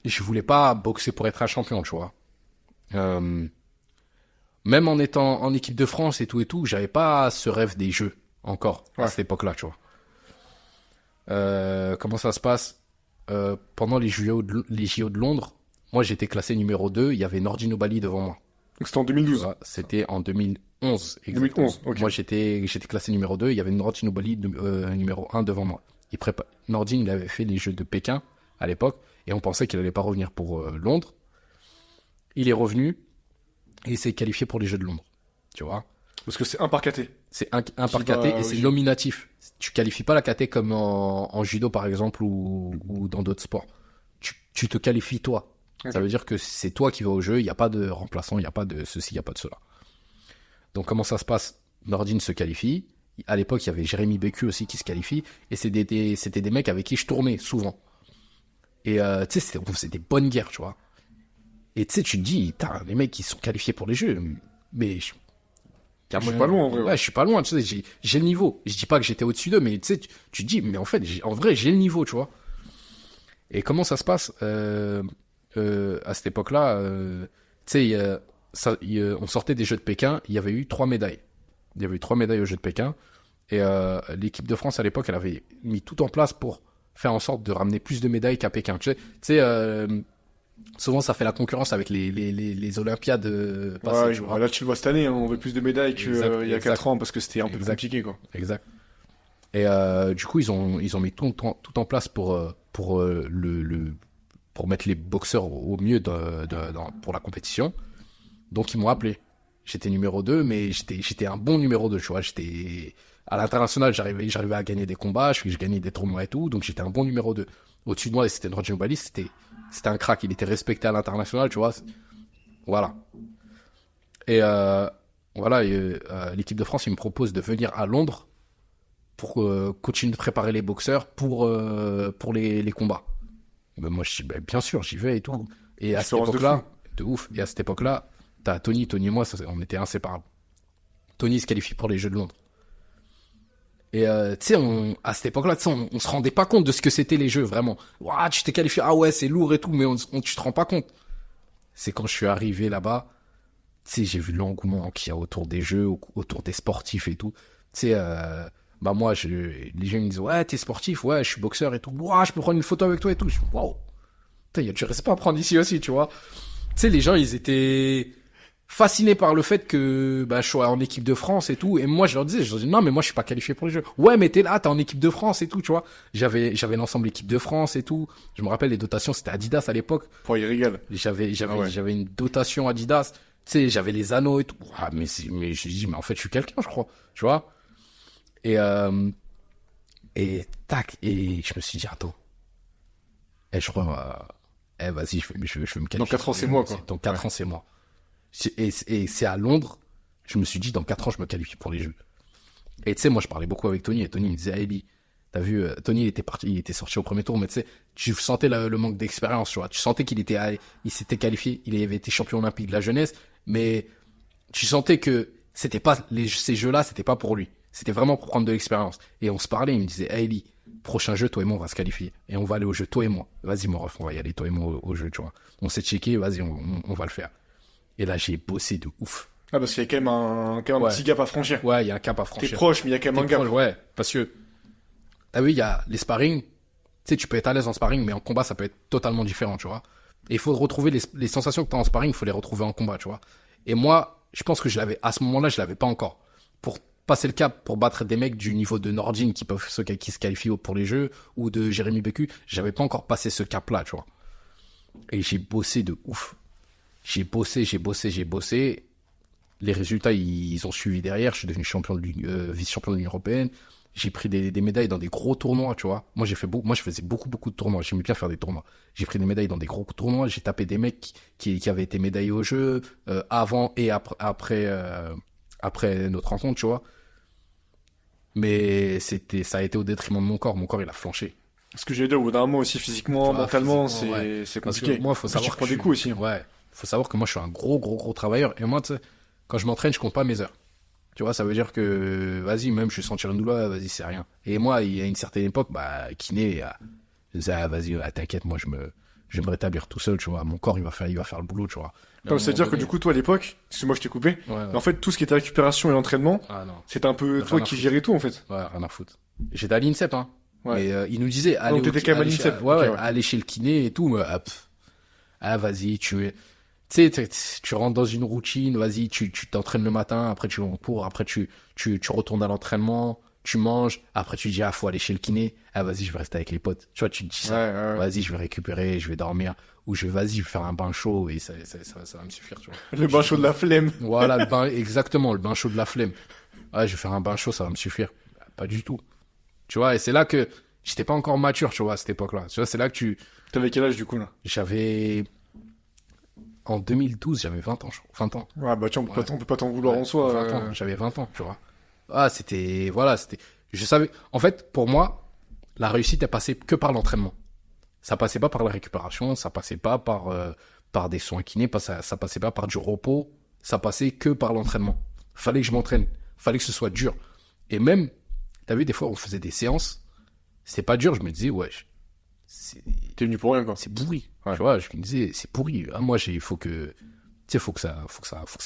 je voulais pas boxer pour être un champion, tu vois. Même en étant en équipe de France et tout, j'avais pas ce rêve des jeux encore à Ouais. cette époque-là, tu vois. Comment ça se passe? Pendant les JO de Londres, moi j'étais classé numéro 2, il y avait Nordine Oubali devant moi. Donc c'était en 2012. Ouais, c'était en 2011, exactement. 2011, ok. Moi j'étais classé numéro 2, il y avait Nordine Oubali numéro 1 devant moi. Nordine, il avait fait les Jeux de Pékin à l'époque, et on pensait qu'il allait pas revenir pour Londres. Il est revenu, et il s'est qualifié pour les Jeux de Londres, tu vois. Parce que c'est un par KT. C'est un par Qui KT va et aux c'est JO. nominatif. Tu qualifies pas la KT comme en judo par exemple ou dans d'autres sports. Tu te qualifies toi. Ok. Ça veut dire que c'est toi qui vas au jeu, il n'y a pas de remplaçant, il n'y a pas de ceci, il n'y a pas de cela. Donc comment ça se passe? Nordine se qualifie. À l'époque, il y avait Jérémy Bécu aussi qui se qualifie. Et c'était des mecs avec qui je tournais souvent. Et tu sais, on faisait des bonnes guerres, tu vois. Et tu sais, tu te dis, les mecs qui sont qualifiés pour les jeux, mais Je suis pas loin, en vrai. Ouais, je suis pas loin, tu sais, j'ai le niveau. Je dis pas que j'étais au-dessus d'eux, mais tu sais, tu te dis, mais en fait, en vrai, j'ai le niveau, tu vois. Et comment ça se passe à cette époque-là tu sais, on sortait des Jeux de Pékin, il y avait eu 3 médailles. Il y avait eu 3 médailles aux Jeux de Pékin. Et l'équipe de France, à l'époque, elle avait mis tout en place pour faire en sorte de ramener plus de médailles qu'à Pékin. Tu sais, souvent, ça fait la concurrence avec les Olympiades passées, Ouais, tu vois. là, tu le vois cette année, hein, on veut plus de médailles qu'il y a Exact. 4 ans parce que c'était un peu Exact. compliqué, quoi. Exact. Et du coup, ils ont mis tout en place pour mettre les boxeurs au mieux pour la compétition. Donc, ils m'ont appelé. J'étais numéro 2, mais j'étais un bon numéro 2, tu vois. J'étais à l'international, j'arrivais à gagner des combats, je gagnais des tournois et tout, donc j'étais un bon numéro 2. Au-dessus de moi, c'était Nordine Oubali, c'était un crack, il était respecté à l'international, tu vois. Voilà. Et voilà, l'équipe de France, il me propose de venir à Londres pour continuer de préparer les boxeurs pour les combats. Ben moi, je dis, ben, bien sûr, j'y vais et tout. Et à cette Différence de époque-là, de ouf. Et à cette époque-là, t'as Tony et moi, on était inséparables. Tony se qualifie pour les Jeux de Londres. Et tu sais, à cette époque-là, on se rendait pas compte de ce que c'était les Jeux, vraiment. Ouah, tu t'es qualifié, ah ouais, c'est lourd et tout, mais tu te rends pas compte. C'est quand je suis arrivé là-bas, tu sais, j'ai vu l'engouement qu'il y a autour des Jeux, autour des sportifs et tout. Tu sais, bah moi, les gens me disent, ouais, t'es sportif, ouais, je suis boxeur et tout. Ouah, je peux prendre une photo avec toi et tout. Je dis, waouh, il y a du respect à prendre ici aussi, tu vois. Tu sais, les gens, ils étaient fascinés par le fait que bah, je sois en équipe de France et tout. Et moi, je leur disais, non, mais moi, je suis pas qualifié pour les Jeux. Ouais, mais t'es là, t'es en équipe de France et tout, tu vois. J'avais l'ensemble équipe de France et tout. Je me rappelle, les dotations, c'était Adidas à l'époque. Pour y régale. J'avais ouais. une dotation Adidas. Tu sais, j'avais les anneaux et tout. Ah, mais je dis, mais en fait, je suis quelqu'un, je crois. Tu vois. Et tac, et je me suis dit, attends. Je crois, vas-y, je vais me qualifier. Dans 4 ans, c'est moi, quoi. Dans 4 ans, c'est moi. Et c'est à Londres, je me suis dit, dans 4 ans, je me qualifie pour les Jeux. Et tu sais, moi, je parlais beaucoup avec Tony, et Tony me disait, hey, Lee, t'as vu, Tony, il était sorti au premier tour, mais tu sais, tu sentais le manque d'expérience, tu vois. Tu sentais il s'était qualifié, il avait été champion olympique de la jeunesse, mais tu sentais que c'était pas, ces jeux-là, c'était pas pour lui. C'était vraiment pour prendre de l'expérience. Et on se parlait, il me disait, hey, Lee, prochain jeu, toi et moi, on va se qualifier. Et on va aller au jeu, toi et moi. Vas-y, mon ref, on va y aller, toi et moi, au jeu, tu vois. On s'est checké, vas-y, on va le faire. Et là, j'ai bossé de ouf. Ah, parce qu'il y a quand même un petit gap à franchir. Ouais, il y a un cap à franchir. T'es proche, mais il y a quand même un gap. Ouais, parce que, t'as vu, il y a les sparring. Tu sais, tu peux être à l'aise en sparring, mais en combat, ça peut être totalement différent, tu vois. Et il faut retrouver les sensations que t'as en sparring, il faut les retrouver en combat, tu vois. Et moi, je pense que à ce moment-là, je l'avais pas encore. Pour passer le cap, pour battre des mecs du niveau de Nordin qui se qualifient pour les Jeux, ou de Jérémy Bécu, j'avais pas encore passé ce cap-là, tu vois. Et j'ai bossé de ouf. J'ai bossé. Les résultats, ils ont suivi derrière. Je suis devenu vice-champion de l'Union européenne. J'ai pris des médailles dans des gros tournois, tu vois. Moi, je faisais beaucoup de tournois. J'aimais bien faire des tournois. J'ai pris des médailles dans des gros tournois. J'ai tapé des mecs qui avaient été médaillés au jeu, avant et après notre rencontre, tu vois. Mais ça a été au détriment de mon corps. Mon corps, il a flanché. Ce que j'ai dit, au bout d'un moment aussi, physiquement, mentalement, c'est compliqué. Moi, faut savoir tu prends des coups aussi. Ouais. Faut savoir que moi, je suis un gros travailleur. Et moi, tu sais, quand je m'entraîne, je compte pas mes heures. Tu vois, ça veut dire que, vas-y, même je vais sentir une douleur, vas-y, c'est rien. Et moi, il y a une certaine époque, kiné, je disais, vas-y, t'inquiète, moi, je vais me rétablir tout seul, tu vois. Mon corps, il va faire le boulot, tu vois. C'est-à-dire que du coup, toi, à l'époque, parce que moi, je t'ai coupé, en fait, tout ce qui était récupération et entraînement, c'était un peu toi qui gérais tout, en fait. Ouais, rien à foutre. J'étais à l'INSEP, hein. Ouais. Mais il nous disait, allez, t'étais quand même à l'INSEP. Aller chez le kiné et tout, mais, vas-y, tu sais, tu rentres dans une routine, vas-y, tu t'entraînes le matin, après tu vas en cours, après tu retournes à l'entraînement, tu manges, après tu dis, faut aller chez le kiné, vas-y, je vais rester avec les potes. Tu vois, tu te dis ça, vas-y, je vais récupérer, je vais dormir, ou vas-y, je vais faire un bain chaud, et ça va me suffire, tu vois. Le bain chaud de la flemme. Voilà, exactement, le bain chaud de la flemme. Ouais, je vais faire un bain chaud, ça va me suffire. Pas du tout. Tu vois, et c'est là que j'étais pas encore mature, tu vois, à cette époque-là. Tu vois, c'est là que T'avais quel âge, du coup, là? En 2012, j'avais 20 ans, 20 ans. Ouais, on peut pas t'en vouloir en soi. 20 ans, j'avais 20 ans, tu vois. Je savais, en fait, pour moi, la réussite est passée que par l'entraînement. Ça passait pas par la récupération, ça passait pas par des soins kinés, ça passait pas par du repos, ça passait que par l'entraînement. Fallait que je m'entraîne, fallait que ce soit dur. Et même, t'as vu, des fois, on faisait des séances, c'était pas dur, je me disais, t'es venu pour rien, quoi. C'est pourri. Ouais. Tu vois, je me disais, c'est pourri. Moi, il faut que ça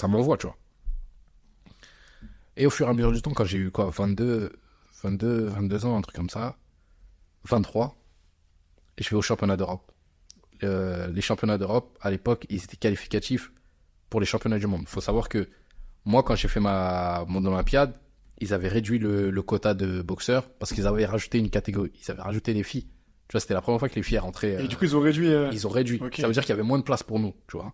m'envoie, tu vois. Et au fur et à mesure du temps, quand j'ai eu 22 ans, un truc comme ça, 23, et je vais au championnat d'Europe. Les championnats d'Europe, à l'époque, ils étaient qualificatifs pour les championnats du monde. Il faut savoir que moi, quand j'ai fait mon Olympiade, ils avaient réduit le quota de boxeurs parce qu'ils avaient rajouté une catégorie. Ils avaient rajouté les filles. Tu vois, c'était la première fois que les filles rentraient. Et du coup, ils ont réduit. Ils ont réduit. Okay. Ça veut dire qu'il y avait moins de place pour nous, tu vois.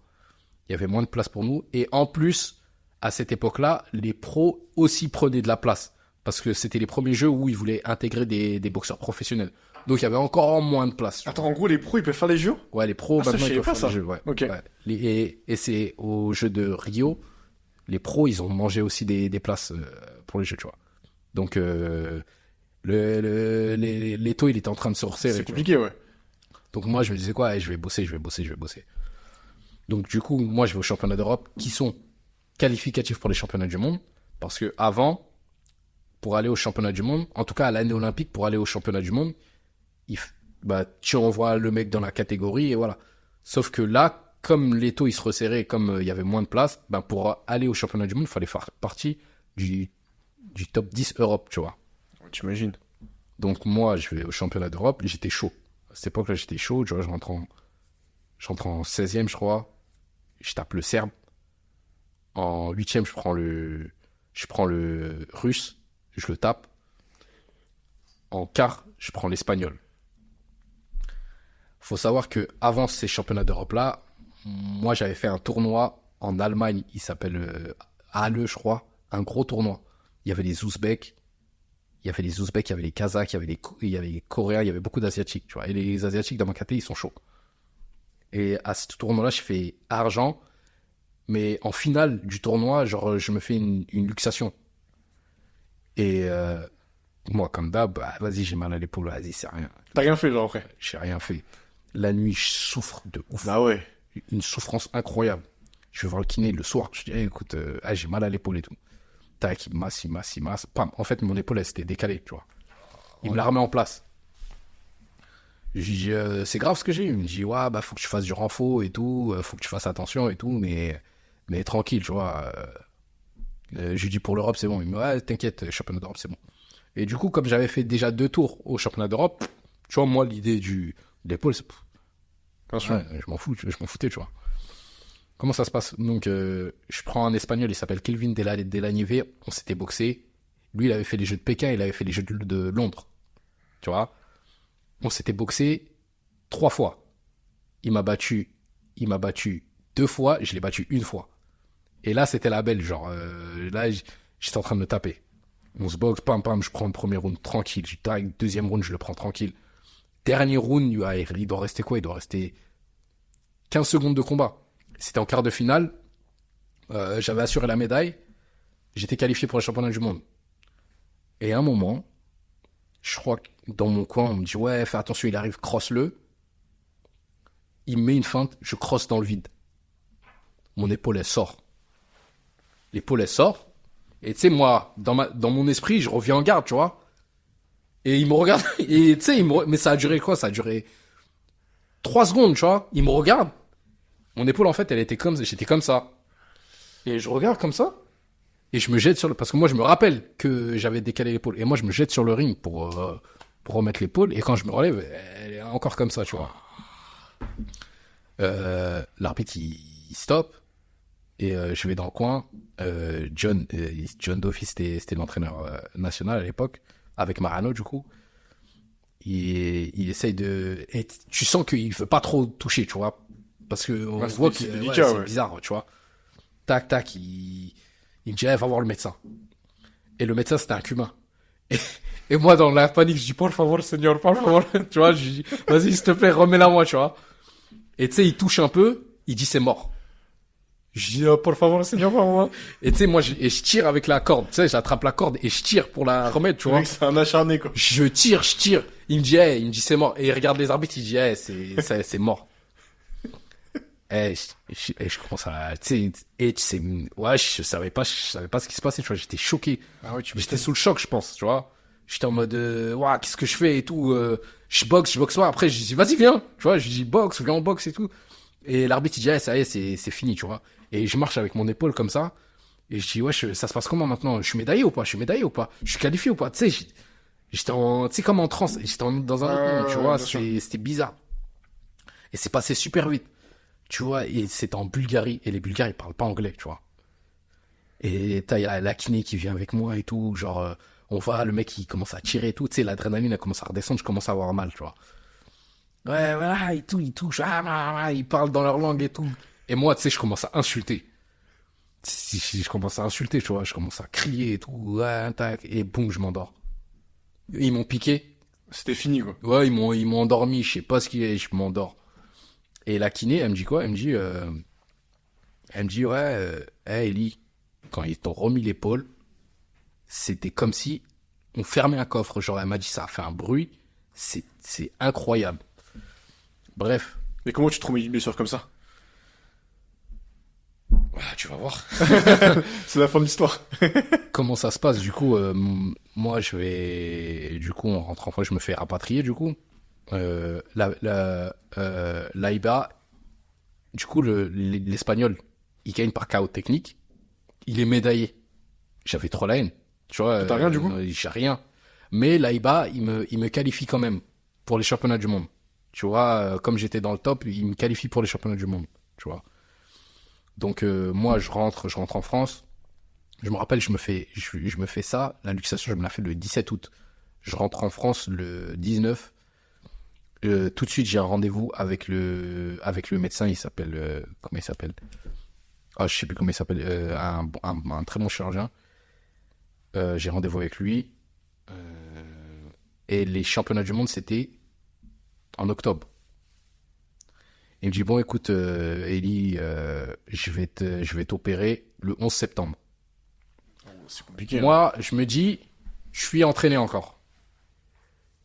Il y avait moins de place pour nous. Et en plus, à cette époque-là, les pros aussi prenaient de la place. Parce que c'était les premiers jeux où ils voulaient intégrer des boxeurs professionnels. Donc, il y avait encore moins de place. Attends, en gros, les pros, ils peuvent faire les jeux? Ouais, les pros, maintenant, ils peuvent faire ça. les jeux. Ouais. Okay. Ouais. Et c'est au jeu de Rio, les pros, ils ont mangé aussi des places pour les jeux, tu vois. Donc, l'étau, il était en train de se resserrer. C'est compliqué, ouais. Donc moi, je me disais quoi, je vais bosser. Donc du coup, moi, je vais aux championnats d'Europe qui sont qualificatifs pour les championnats du monde. Parce que avant, pour aller aux championnats du monde, en tout cas à l'année olympique, pour aller aux championnats du monde, tu envoies le mec dans la catégorie et voilà. Sauf que là, comme l'étau, il se resserrait, comme il y avait moins de place, pour aller aux championnats du monde, il fallait faire partie du top 10 Europe, tu vois. T'imagines. Donc moi, je vais au championnat d'Europe, j'étais chaud. À cette époque-là, j'étais chaud, tu vois, je rentre en 16e, je crois. Je tape le serbe. En 8e, je prends le russe, je le tape. En quart, je prends l'espagnol. Faut savoir que avant ces championnats d'Europe-là, moi, j'avais fait un tournoi en Allemagne, il s'appelle Halle, je crois, un gros tournoi. Il y avait les Ouzbeks, il y avait les Kazakhs, il y avait les Coréens, il y avait beaucoup d'Asiatiques, tu vois. Et les Asiatiques dans ma catégorie, ils sont chauds. Et à ce tournoi-là, je fais argent. Mais en finale du tournoi, genre, je me fais une luxation. Et moi, comme d'hab, bah, vas-y, j'ai mal à l'épaule, vas-y, c'est rien. T'as rien fait, genre, après. J'ai rien fait. La nuit, je souffre de ouf. Ah ouais. Une souffrance incroyable. Je vais voir le kiné le soir. Je dis, écoute, j'ai mal à l'épaule et tout. Tac, il masse. Pam. En fait, mon épaule, elle s'était décalée, tu vois. Il me la remet en place. Je dis, c'est grave ce que j'ai eu. Il me dit, ouais, bah, faut que tu fasses du renfort et tout, faut que tu fasses attention et tout, mais tranquille, tu vois. Je lui dis, pour l'Europe, c'est bon. Il me dit, ouais, t'inquiète, championnat d'Europe, c'est bon. Et du coup, comme j'avais fait déjà 2 tours au championnat d'Europe, tu vois, moi, l'idée de l'épaule, c'est. Bien sûr. Ouais, je m'en foutais, tu vois. Comment ça se passe? Donc, je prends un Espagnol, il s'appelle Kelvin Delanive. On s'était boxé. Lui, il avait fait les Jeux de Pékin, il avait fait les Jeux de Londres. Tu vois? On s'était boxé 3 fois. Il m'a battu 2 fois, je l'ai battu 1 fois. Et là, c'était la belle, genre, là, j'étais en train de me taper. On se boxe, pam, je prends le premier round tranquille. Deuxième round, je le prends tranquille. Dernier round, il doit rester quoi? Il doit rester 15 secondes de combat. C'était en quart de finale. J'avais assuré la médaille. J'étais qualifié pour le championnat du monde. Et à un moment, je crois que dans mon coin, on me dit, ouais, fais attention, il arrive, crosse-le. Il me met une feinte, je crosse dans le vide. Mon épaule, elle sort. L'épaule, elle sort. Et tu sais, moi, dans mon esprit, je reviens en garde, tu vois. Et il me regarde. Et tu sais, mais ça a duré quoi? Ça a duré 3 secondes, tu vois. Il me regarde. Mon épaule, en fait, j'étais comme ça. Et je regarde comme ça. Et je me jette parce que moi, je me rappelle que j'avais décalé l'épaule. Et moi, je me jette sur le ring pour remettre l'épaule. Et quand je me relève, elle est encore comme ça, tu vois. L'arbitre, il stoppe. Et je vais dans le coin. John Duffy, c'était l'entraîneur national à l'époque. Avec Marano, du coup. Il essaye de... Et tu sens qu'il veut pas trop toucher, tu vois. Parce que on voit que c'est bizarre, tu vois. Tac, il me dit, va voir le médecin. Et le médecin, c'était un cubain. Et moi, dans la panique, je dis, por favor, Seigneur, por favor. Tu vois, je dis, vas-y, s'il te plaît, remets-la moi, tu vois. Et tu sais, il touche un peu, il dit, c'est mort. Je dis, por favor, Seigneur, por favor. Et tu sais, moi, je tire avec la corde. Tu sais, j'attrape la corde et je tire pour la remettre, tu vois. C'est un acharné, quoi. Je tire. Il me dit, c'est mort. Et il regarde les arbitres, il dit, c'est mort. Et je commence à, tu sais, ouais, je savais pas ce qui se passait, tu vois, j'étais choqué. Ah ouais, J'étais sous le choc, je pense, tu vois. J'étais en mode, ouais, qu'est-ce que je fais et tout, je boxe pas. Après, je dis, vas-y, viens, tu vois, je dis, viens, on boxe et tout. Et l'arbitre, il dit, ça y est, c'est fini, tu vois. Et je marche avec mon épaule comme ça. Et je dis, ouais, ça se passe comment maintenant? Je suis médaillé ou pas? Je suis qualifié ou pas? Tu sais, j'étais tu sais, comme en transe. J'étais dans un autre monde, tu vois, c'était bizarre. Et c'est passé super vite. Tu vois, et c'est en Bulgarie, et les Bulgares, ils parlent pas anglais, tu vois. Et t'as la kiné qui vient avec moi et tout, genre, on voit le mec qui commence à tirer et tout, tu sais, l'adrénaline, elle commence à redescendre, je commence à avoir mal, tu vois. Ouais, voilà, et tout, ils touchent, ils parlent dans leur langue et tout. Et moi, tu sais, je commence à insulter. Je commence à insulter, tu vois, je commence à crier et tout, ouais, tac, et boum, je m'endors. Ils m'ont piqué. C'était fini, quoi. Ouais, ils m'ont endormi, je sais pas ce qu'il est, je m'endors. Et la kiné, elle me dit quoi? Elle me dit, ouais, hey, Ellie, quand ils t'ont remis l'épaule, c'était comme si on fermait un coffre. Genre, elle m'a dit, ça a fait un bruit. C'est incroyable. Bref. Mais comment tu te remets une blessure comme ça? Tu vas voir. C'est la fin de l'histoire. Comment ça se passe? Du coup, moi, du coup, on rentre en France, je me fais rapatrier, du coup. L'AIBA, du coup, l'Espagnol, il gagne par KO technique. Il est médaillé. J'avais trop la haine. Tu vois. T'as rien, du coup? J'ai rien. Mais l'AIBA, il me qualifie quand même pour les championnats du monde. Tu vois, comme j'étais dans le top, il me qualifie pour les championnats du monde. Tu vois. Donc, moi, je rentre en France. Je me rappelle, je me fais ça. La luxation, je me la fais le 17 août. Je rentre en France le 19. Tout de suite, j'ai un rendez-vous avec le médecin. Il s'appelle comment il s'appelle? Ah, je sais plus comment il s'appelle. Un très bon chirurgien. J'ai rendez-vous avec lui. Et les championnats du monde, c'était en octobre. Il me dit, bon, écoute, Eli, je vais t'opérer le 11 septembre. C'est compliqué. Moi, je me dis, je suis entraîné encore.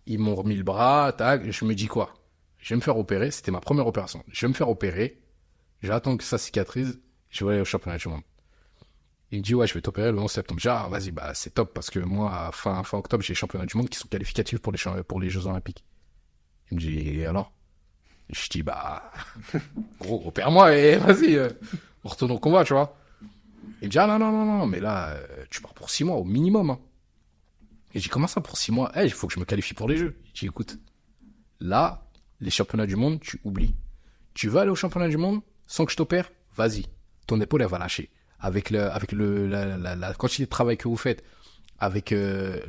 Ils m'ont remis le bras, tac, je me dis quoi? Je vais me faire opérer, c'était ma première opération. Je vais me faire opérer, j'attends que ça cicatrise, je vais aller au championnat du monde. Il me dit, ouais, je vais t'opérer le 11 septembre. J'ai dit, ah, vas-y, bah, c'est top, parce que moi, fin octobre, j'ai les championnats du monde qui sont qualificatifs pour les Jeux Olympiques. Il me dit, et alors? Je dis, bah, gros, opère-moi et vas-y, on retourne au combat, tu vois. Il me dit, ah, non, mais là, tu pars pour 6 mois au minimum, hein. Et j'ai dit, comment ça pour 6 mois? Il faut que je me qualifie pour les Jeux. J'ai dit, écoute, là, les championnats du monde, tu oublies. Tu veux aller au championnat du monde sans que je t'opère? Vas-y. Ton épaule, elle va lâcher. Avec la quantité de travail que vous faites, avec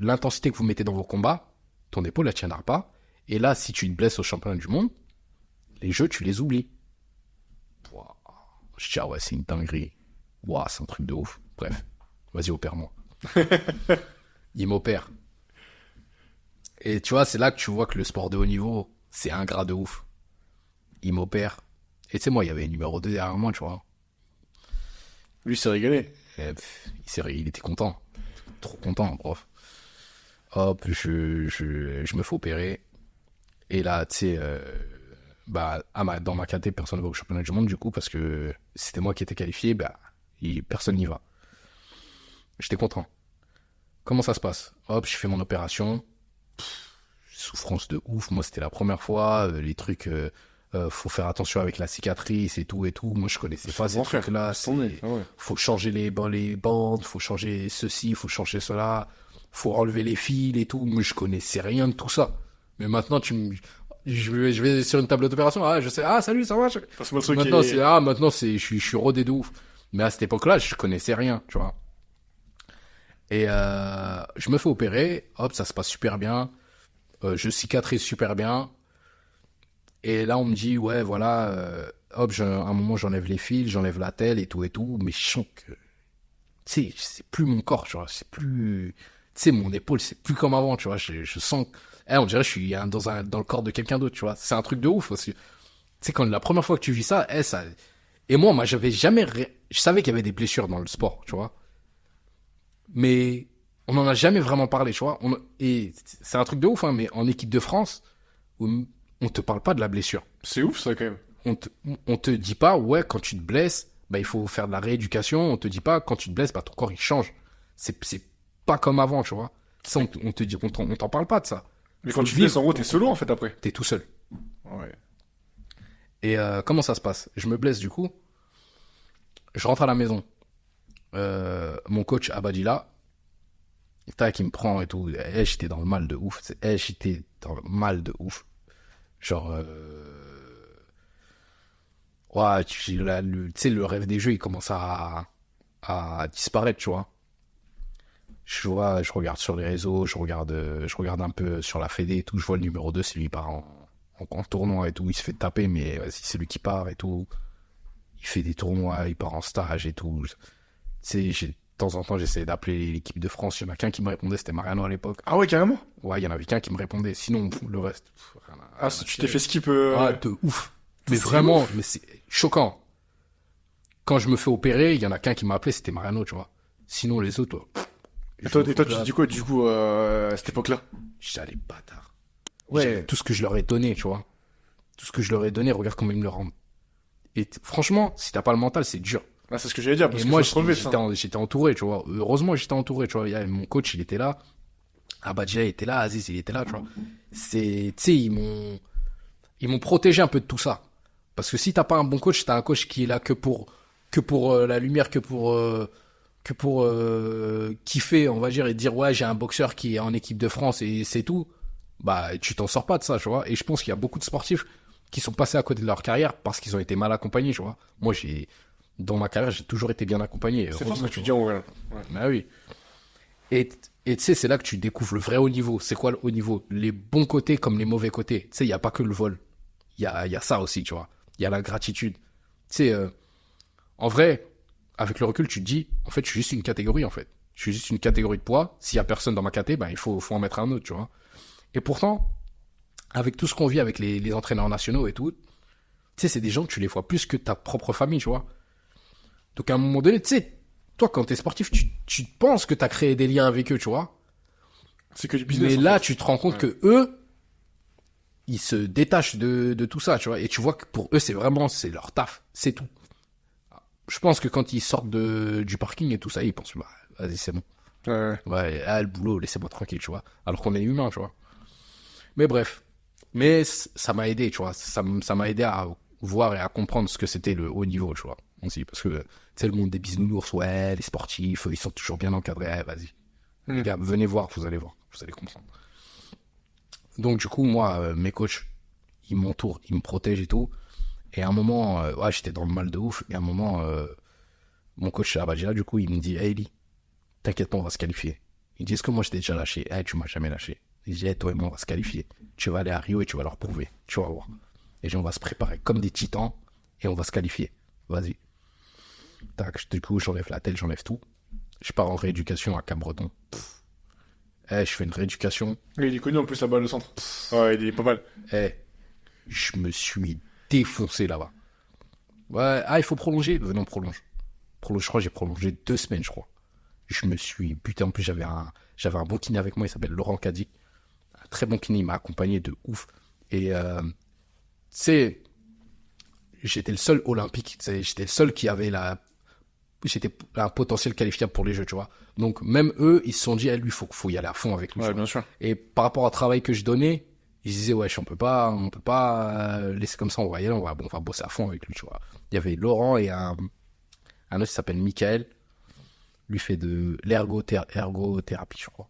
l'intensité que vous mettez dans vos combats, ton épaule, elle tiendra pas. Et là, si tu te blesses au championnat du monde, les Jeux, tu les oublies. Wow. Je dis, ah ouais, c'est une dinguerie. Waouh, c'est un truc de ouf. Bref, vas-y, opère-moi. Il m'opère. Et tu vois, c'est là que tu vois que le sport de haut niveau, c'est un gras de ouf. Il m'opère. Et tu sais, moi, il y avait un numéro 2 derrière moi, tu vois. Lui, il s'est régalé. Et, il était content. Trop content, prof. Hop, je me fais opérer. Et là, tu sais, dans ma caté, personne ne va au championnat du monde, du coup, parce que c'était moi qui étais qualifié, personne n'y va. J'étais content. Comment ça se passe? Hop, je fais mon opération. Souffrance de ouf. Moi, c'était la première fois. Les trucs, faut faire attention avec la cicatrice et tout. Moi, je connaissais pas ces trucs-là. Faut changer les bandes, faut changer ceci, faut changer cela, faut enlever les fils et tout. Moi, je connaissais rien de tout ça. Mais maintenant, je vais sur une table d'opération. Ah, je sais. Ah, salut, ça va. Maintenant, je suis rodé de ouf. Mais à cette époque-là, je connaissais rien, tu vois. Et je me fais opérer, hop, ça se passe super bien, je cicatrise super bien. Et là, on me dit, ouais, voilà, hop, à un moment, j'enlève les fils, j'enlève la telle et tout, mais je sens que, tu sais, c'est plus mon corps, tu vois, c'est plus, tu sais, mon épaule, c'est plus comme avant, tu vois, je sens, on dirait que je suis dans le corps de quelqu'un d'autre, tu vois, c'est un truc de ouf aussi. Tu sais, quand la première fois que tu vis ça, et moi, j'avais jamais, je savais qu'il y avait des blessures dans le sport, tu vois. Mais on n'en a jamais vraiment parlé, tu vois. Et c'est un truc de ouf, hein, mais en équipe de France, on te parle pas de la blessure. C'est ouf, ça, quand même. On te dit pas, ouais, quand tu te blesses, il faut faire de la rééducation. On te dit pas, quand tu te blesses, ton corps, il change. C'est pas comme avant, tu vois. Ça, on te dit, on t'en parle pas de ça. Mais quand tu te blesses, en gros, t'es solo, en fait, après. T'es tout seul. Ouais. Et comment ça se passe? Je me blesse, du coup. Je rentre à la maison. Mon coach Abadila, tac, il me prend et tout. J'étais dans le mal de ouf. J'étais dans le mal de ouf. Genre, ouais, tu sais, le rêve des jeux, il commence à disparaître, tu vois. Je regarde sur les réseaux, je regarde un peu sur la Fédé et tout. Je vois le numéro 2, c'est lui, il part en tournoi et tout. Il se fait taper, mais vas-y, c'est lui qui part et tout. Il fait des tournois, il part en stage et tout. Tu sais, de temps en temps, j'essayais d'appeler l'équipe de France. Il y en a qu'un qui me répondait, c'était Mariano à l'époque. Ah ouais, carrément? Ouais, il y en avait qu'un qui me répondait. Sinon, le reste. Tu t'es fait skip. Ah, de ouf. Mais vraiment, mais c'est choquant. Quand je me fais opérer, il y en a qu'un qui m'a appelé, c'était Mariano, tu vois. Sinon, les autres. Et toi, tu te dis quoi, du coup, à cette époque-là? Je dis, allez, bâtard. Ouais. Tout ce que je leur ai donné, tu vois. Tout ce que je leur ai donné, regarde comment ils me le rendent. Et franchement, si t'as pas le mental, c'est dur. Ah, c'est ce que j'allais dire, parce et que moi, j'étais entouré, tu vois. Heureusement, j'étais entouré, tu vois. Mon coach, il était là. Abadja, il était là. Aziz, il était là, tu vois. Tu sais, ils m'ont protégé un peu de tout ça. Parce que si t'as pas un bon coach, t'as un coach qui est là que pour la lumière, que pour kiffer, on va dire, et dire, ouais, j'ai un boxeur qui est en équipe de France et c'est tout. Tu t'en sors pas de ça, tu vois. Et je pense qu'il y a beaucoup de sportifs qui sont passés à côté de leur carrière parce qu'ils ont été mal accompagnés, tu vois. Moi, dans ma carrière, j'ai toujours été bien accompagné. C'est fort ce que tu dis, en vrai. Ouais. Bah oui. Et tu sais, c'est là que tu découvres le vrai haut niveau. C'est quoi le haut niveau? Les bons côtés comme les mauvais côtés. Tu sais, il n'y a pas que le vol. Il y a ça aussi, tu vois. Il y a la gratitude. Tu sais, en vrai, avec le recul, tu te dis, en fait, je suis juste une catégorie, en fait. Je suis juste une catégorie de poids. S'il y a personne dans ma caté, il faut en mettre un autre, tu vois. Et pourtant, avec tout ce qu'on vit avec les entraîneurs nationaux et tout, Tu sais, c'est des gens que tu les vois plus que ta propre famille, tu vois. Donc, à un moment donné, tu sais, toi, quand t'es sportif, tu penses que t'as créé des liens avec eux, tu vois. C'est que du business. Mais en là, fait. tu te rends compte Ouais. que eux, ils se détachent de tout ça, tu vois. Et tu vois que pour eux, c'est leur taf. C'est tout. Je pense que quand ils sortent du parking et tout ça, ils pensent, bah, vas-y, c'est bon. Ouais. Ouais, le boulot, laissez-moi tranquille, tu vois. Alors qu'on est humain, tu vois. Mais bref. Mais ça m'a aidé, tu vois. Ça m'a aidé à voir et à comprendre ce que c'était le haut niveau, tu vois. Aussi, parce que, tu sais, le monde des bisounours, ouais, les sportifs, ils sont toujours bien encadrés. Vas-y. Les gars, venez voir, vous allez comprendre. Donc, du coup, moi, mes coachs, ils m'entourent, ils me protègent et tout. Et à un moment, ouais, j'étais dans le mal de ouf. Et à un moment, mon coach Abadjia, du coup, il me dit, hey, Eli, t'inquiète pas, on va se qualifier. Il dit, est-ce que moi, je t'ai déjà lâché? Eh, tu m'as jamais lâché. Il dit, hey, toi et moi, on va se qualifier. Tu vas aller à Rio et tu vas leur prouver. Tu vas voir. Et on va se préparer comme des titans et on va se qualifier. Vas-y. Tac, du coup, j'enlève la tête, j'enlève tout. Je pars en rééducation à Cap-Breton. Je fais une rééducation. Et il est connu en plus là-bas, le centre. Ouais, il est pas mal. Je me suis défoncé là-bas. Ouais, il faut prolonger. Venez, on prolonge. Je crois que j'ai prolongé 2 semaines, je crois. Je me suis buté. En plus, j'avais un bon kiné avec moi, il s'appelle Laurent Cadic. Un très bon kiné, il m'a accompagné de ouf. Et, tu sais, j'étais le seul olympique. J'étais le seul qui avait j'étais un potentiel qualifiable pour les Jeux, tu vois. Donc, même eux, ils se sont dit, lui, faut y aller à fond avec lui. Ouais, bien sûr. Et par rapport au travail que je donnais, ils se disaient, on peut pas laisser comme ça, on va y aller, on va bosser à fond avec lui, tu vois. Il y avait Laurent et un autre qui s'appelle Michael. Lui fait de l'ergothérapie, je crois.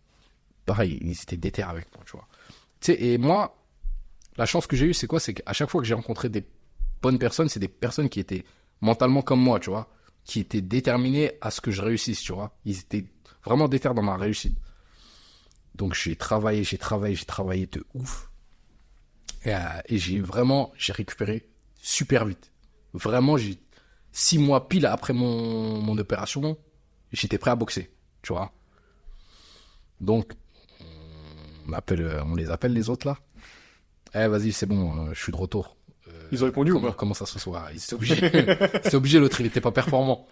Pareil, ils étaient déter avec moi, tu vois. Tu sais, et moi, la chance que j'ai eue, c'est quoi? C'est qu'à chaque fois que j'ai rencontré des bonnes personnes, c'est des personnes qui étaient mentalement comme moi, tu vois. Qui étaient déterminés à ce que je réussisse, tu vois. Ils étaient vraiment déter dans ma réussite. Donc j'ai travaillé de ouf. Et j'ai récupéré super vite. Vraiment, 6 mois pile après mon opération, j'étais prêt à boxer, tu vois. Donc, on les appelle les autres là. Vas-y, c'est bon, je suis de retour. Ils ont répondu ou pas? Comment ça se soit? Ils étaient obligés. C'était obligé, l'autre, il était pas performant.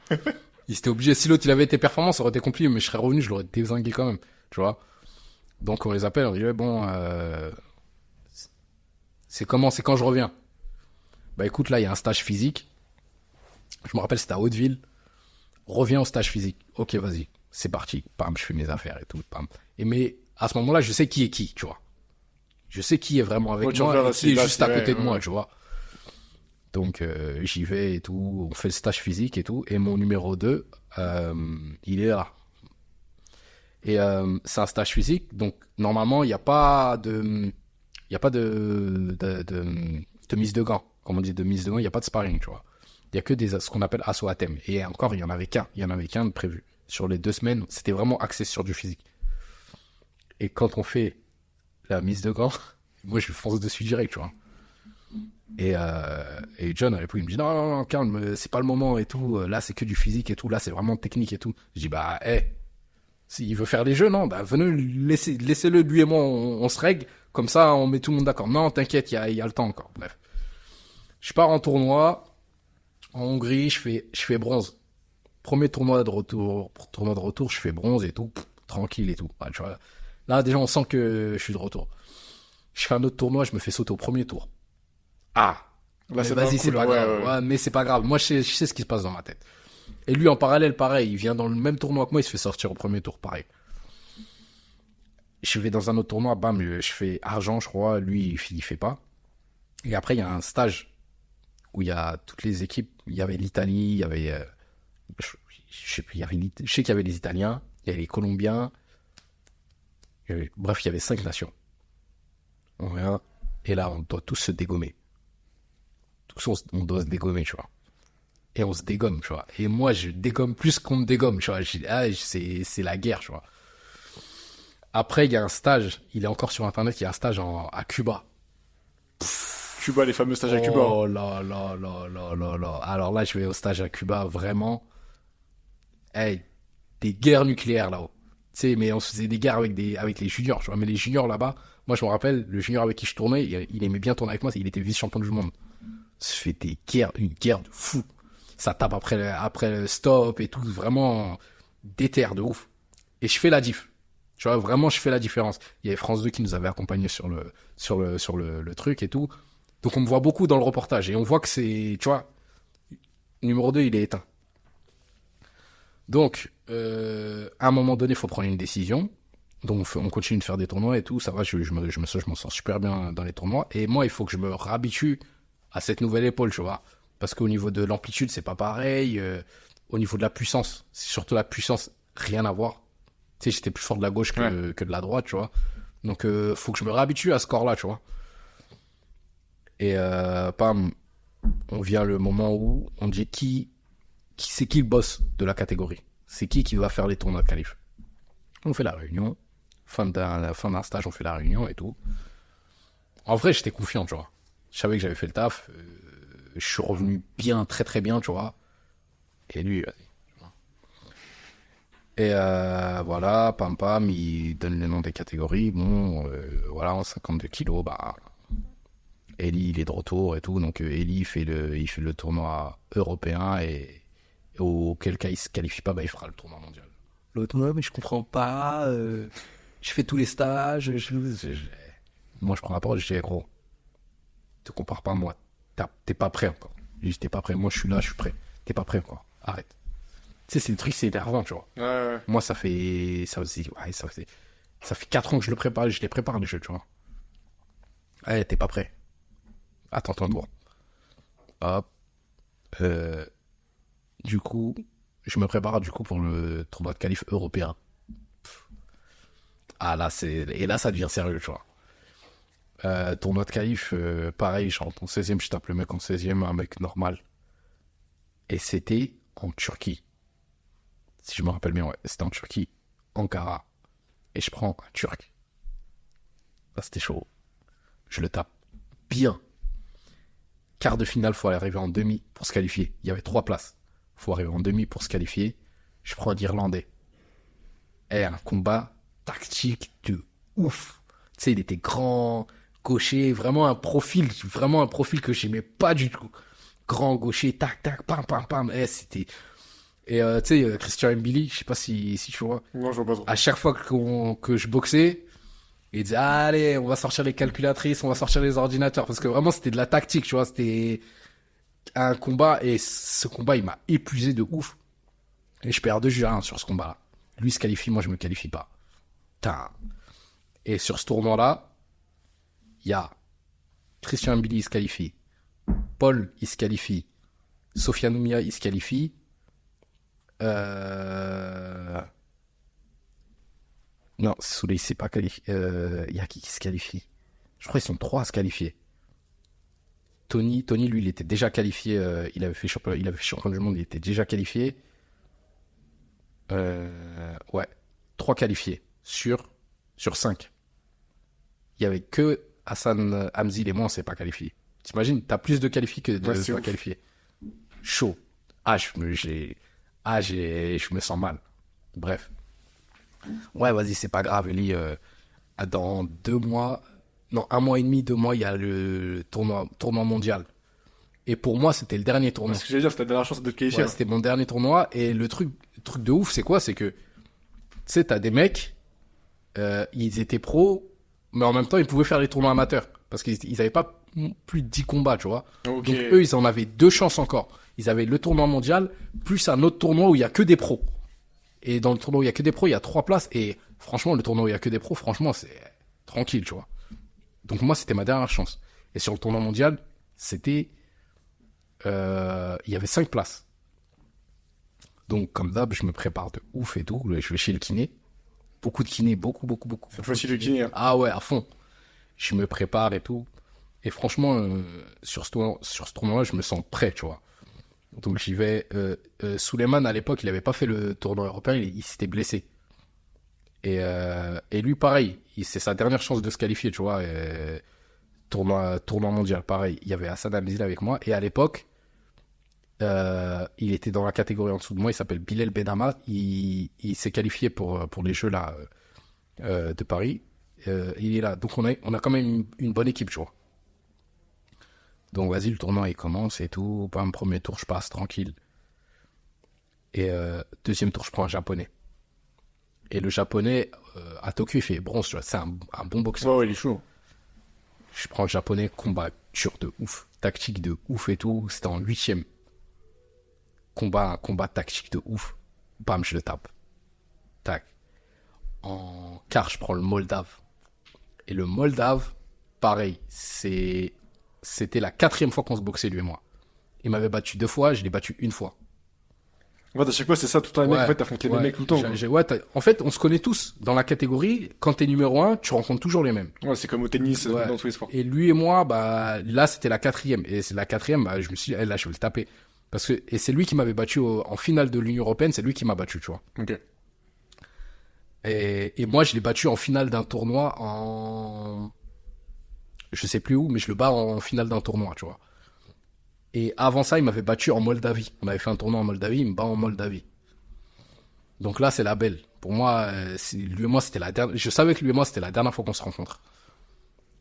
Il s'était obligé. Si l'autre, il avait été performant, ça aurait été compliqué, mais je serais revenu, je l'aurais dézingué quand même, tu vois. Donc, on les appelle, on dit, bon, c'est quand je reviens? Bah, écoute, là, il y a un stage physique. Je me rappelle, c'était à Hauteville. Reviens au stage physique. Ok, vas-y. C'est parti. Pam, je fais mes affaires et tout. Pam. Mais à ce moment-là, je sais qui est qui, tu vois. Je sais qui est vraiment avec moi et qui est juste à côté de moi, tu vois. Donc, j'y vais et tout. On fait le stage physique et tout. Et mon numéro 2, il est là. Et c'est un stage physique. Donc, normalement, il n'y a pas de mise de gants. Comme on dit, de mise de gants, il n'y a pas de sparring, tu vois. Il n'y a que ce qu'on appelle assaut à thème. Et encore, il n'y en avait qu'un. Il y en avait qu'un de prévu. Sur les 2 semaines, c'était vraiment axé sur du physique. Et quand on fait la mise de gants, moi, je fonce dessus direct, tu vois. Et John, à l'époque, il me dit non, calme, c'est pas le moment et tout. Là, c'est que du physique et tout. Là, c'est vraiment technique et tout. Je dis, s'il veut faire les jeux, non, venez, laissez-le, lui et moi, on se règle. Comme ça, on met tout le monde d'accord. Non, t'inquiète, il y a le temps encore. Bref. Je pars en tournoi. En Hongrie, je fais bronze. Premier tournoi de retour, je fais bronze et tout. Tranquille et tout. Ouais, tu vois, là, déjà, on sent que je suis de retour. Je fais un autre tournoi, je me fais sauter au premier tour. Là, c'est vas-y, c'est pas grave. Ouais, mais c'est pas grave. Moi, je sais ce qui se passe dans ma tête. Et lui, en parallèle, pareil, il vient dans le même tournoi que moi, il se fait sortir au premier tour, pareil. Je vais dans un autre tournoi, bam, je fais argent, je crois. Lui, il fait pas. Et après, il y a un stage où il y a toutes les équipes. Il y avait l'Italie, il y avait... je sais plus, je sais qu'il y avait les Italiens, il y avait les Colombiens. Bref, il y avait 5 nations. Et là, on doit tous se dégommer. Tous, on doit se dégommer, tu vois. Et on se dégomme, tu vois. Et moi, je dégomme plus qu'on me dégomme, tu vois. C'est la guerre, tu vois. Après, il y a un stage. Il est encore sur Internet. Il y a un stage à Cuba. Cuba, les fameux stages à Cuba. Oh là là là là là là. Alors là, je vais au stage à Cuba, vraiment. Des guerres nucléaires là-haut. Tu sais, mais on se faisait des guerres avec les juniors, tu vois. Mais les juniors là-bas, moi je me rappelle, le junior avec qui je tournais, il aimait bien tourner avec moi, il était vice-champion du monde. se fait une guerre de fou. Ça tape après le stop et tout, vraiment déter de ouf. Et je fais la diff. Tu vois, vraiment, je fais la différence. Il y avait France 2 qui nous avait accompagnés sur le truc et tout. Donc, on me voit beaucoup dans le reportage. Et on voit que c'est, tu vois, numéro 2, il est éteint. Donc, à un moment donné, il faut prendre une décision. Donc, on continue de faire des tournois et tout. Ça va, je m'en sors super bien dans les tournois. Et moi, il faut que je me réhabitue à cette nouvelle épaule, tu vois. Parce qu'au niveau de l'amplitude, c'est pas pareil. Au niveau de la puissance, c'est surtout la puissance, rien à voir. Tu sais, j'étais plus fort de la gauche que de la droite, tu vois. Donc, faut que je me réhabitue à ce corps-là, tu vois. Et pam, on vient le moment où on dit c'est qui le boss de la catégorie. C'est qui va faire les tournois de qualif. On fait la réunion. Fin d'un stage, on fait la réunion et tout. En vrai, j'étais confiant, tu vois. Je savais que j'avais fait le taf. Je suis revenu bien, très très bien, tu vois. Et lui, vas-y. Et voilà, pam, il donne les noms des catégories. Bon, voilà, en 52 kilos, bah, Eli, il est de retour et tout. Donc, Eli, il fait le tournoi européen et auquel cas il se qualifie pas, bah, il fera le tournoi mondial. L'autre, ouais, mais je comprends pas. Je fais tous les stages. Moi, je prends la parole, je dis, gros, te compare pas à moi. T'es pas prêt encore. Je dis, t'es pas prêt. Moi, je suis là, je suis prêt. T'es pas prêt encore. Arrête. Tu sais, c'est le truc, c'est énervant, tu vois. Ouais. Moi, ça fait 4 ans que je le prépare, je les prépare, les jeux, tu vois. Ouais, t'es pas prêt. Attends-toi de voir. Hop. Du coup, je me prépare, pour le tournoi de qualif européen. Ah, là, et là, ça devient sérieux, tu vois. Tournoi de qualif, pareil, je rentre en 16e, je tape le mec en 16e, un mec normal. Et c'était en Turquie. Si je me rappelle bien, ouais, c'était en Turquie, Ankara. Et je prends un Turc. Là, c'était chaud. Je le tape bien. Quart de finale, faut arriver en demi pour se qualifier. Il y avait 3 places. Faut arriver en demi pour se qualifier. Je prends un Irlandais. Et un combat tactique de ouf. Tu sais, il était grand, gaucher, vraiment un profil que j'aimais pas du tout. Grand gaucher, tac, tac, pam. C'était... Et tu sais, Christian Mbili, je sais pas si tu vois. Non, je vois pas trop. À chaque fois que je boxais, il disait, allez, on va sortir les calculatrices, on va sortir les ordinateurs. Parce que vraiment, c'était de la tactique, tu vois. C'était un combat. Et ce combat, il m'a épuisé de ouf. Et je perds 2-1 sur ce combat-là. Lui se qualifie, moi, je me qualifie pas. Putain. Et sur ce tournoi-là, il y a Christian Mbili, il se qualifie. Paul, il se qualifie. Sofiane Oumia, il se qualifie. Non, Souley, c'est pas qualifié. Il y a qui se qualifie? Je crois qu'ils sont 3 à se qualifier. Tony, lui, il était déjà qualifié. Il avait fait champion du monde, il était déjà qualifié. Ouais, 3 qualifiés sur 5. Il y avait que Hassan Hamzil et moi, on s'est pas qualifié. T'imagines, t'as plus de qualifiés que de pas qualifiés. Chaud. Je me sens mal. Bref. Ouais, vas-y, c'est pas grave, Eli. Dans 2 mois, non, 1 mois et demi, 2 mois, il y a le tournoi mondial. Et pour moi, c'était le dernier tournoi. Ce que j'allais dire, c'était la dernière chance de te qualifier. Ouais, c'était mon dernier tournoi. Et le truc de ouf, c'est quoi? C'est que, tu sais, t'as des mecs, ils étaient pros, mais en même temps, ils pouvaient faire les tournois amateurs. Parce qu'ils avaient pas plus de 10 combats, tu vois. Okay. Donc eux, ils en avaient 2 chances encore. Ils avaient le tournoi mondial, plus un autre tournoi où il y a que des pros. Et dans le tournoi où il y a que des pros, il y a 3 places. Et franchement, le tournoi où il y a que des pros, franchement, c'est tranquille, tu vois. Donc moi, c'était ma dernière chance. Et sur le tournoi mondial, c'était... il y avait 5 places. Donc, comme d'hab, je me prépare de ouf et tout. Je vais chez le kiné. Beaucoup de kiné, beaucoup. Cette fois-ci, le kiné. Hein. Ah ouais, à fond. Je me prépare et tout. Et franchement, sur ce tournoi-là, je me sens prêt, tu vois. Donc j'y vais. Souleymane, à l'époque, il avait pas fait le tournoi européen, il s'était blessé. Et lui, pareil, c'est sa dernière chance de se qualifier, tu vois. Tournoi mondial, pareil. Il y avait Hassan Hamzil avec moi. Et à l'époque, il était dans la catégorie en dessous de moi, il s'appelle Bilal Benama. Il s'est qualifié pour les Jeux là, de Paris. Il est là. Donc on a quand même une bonne équipe, tu vois. Donc vas-y, le tournoi il commence et tout. Bam, premier tour, je passe tranquille. Et deuxième tour, je prends un japonais. Et le japonais, à Tokyo, il fait bronze, tu vois. C'est un bon boxeur. Ouais, il est chaud. Je prends le japonais, combat dur de ouf. Tactique de ouf et tout. C'était en 8e. Combat tactique de ouf. Bam, je le tape. Tac. En quart, je prends le Moldave. Et le Moldave, pareil, c'était la 4e fois qu'on se boxait, lui et moi. Il m'avait battu 2 fois, je l'ai battu 1 fois. En fait, à chaque fois, c'est ça, tout le temps, les mecs, en fait, t'affrontes les mêmes mecs tout le temps. En fait, on se connaît tous. Dans la catégorie, quand t'es numéro 1, tu rencontres toujours les mêmes. Ouais, c'est comme au tennis, Ouais. dans tous les sports. Et lui et moi, bah, là, c'était la 4e. Et c'est la 4e, bah, je me suis dit, là, je vais le taper. Et c'est lui qui m'avait battu en finale de l'Union Européenne, c'est lui qui m'a battu, tu vois. Ok. Et moi, je l'ai battu en finale d'un tournoi je sais plus où, mais je le bats en finale d'un tournoi, tu vois. Et avant ça, il m'avait battu en Moldavie. On avait fait un tournoi en Moldavie, il me bat en Moldavie. Donc là, c'est la belle. Pour moi, lui et moi, c'était la dernière. Je savais que lui et moi, c'était la dernière fois qu'on se rencontre.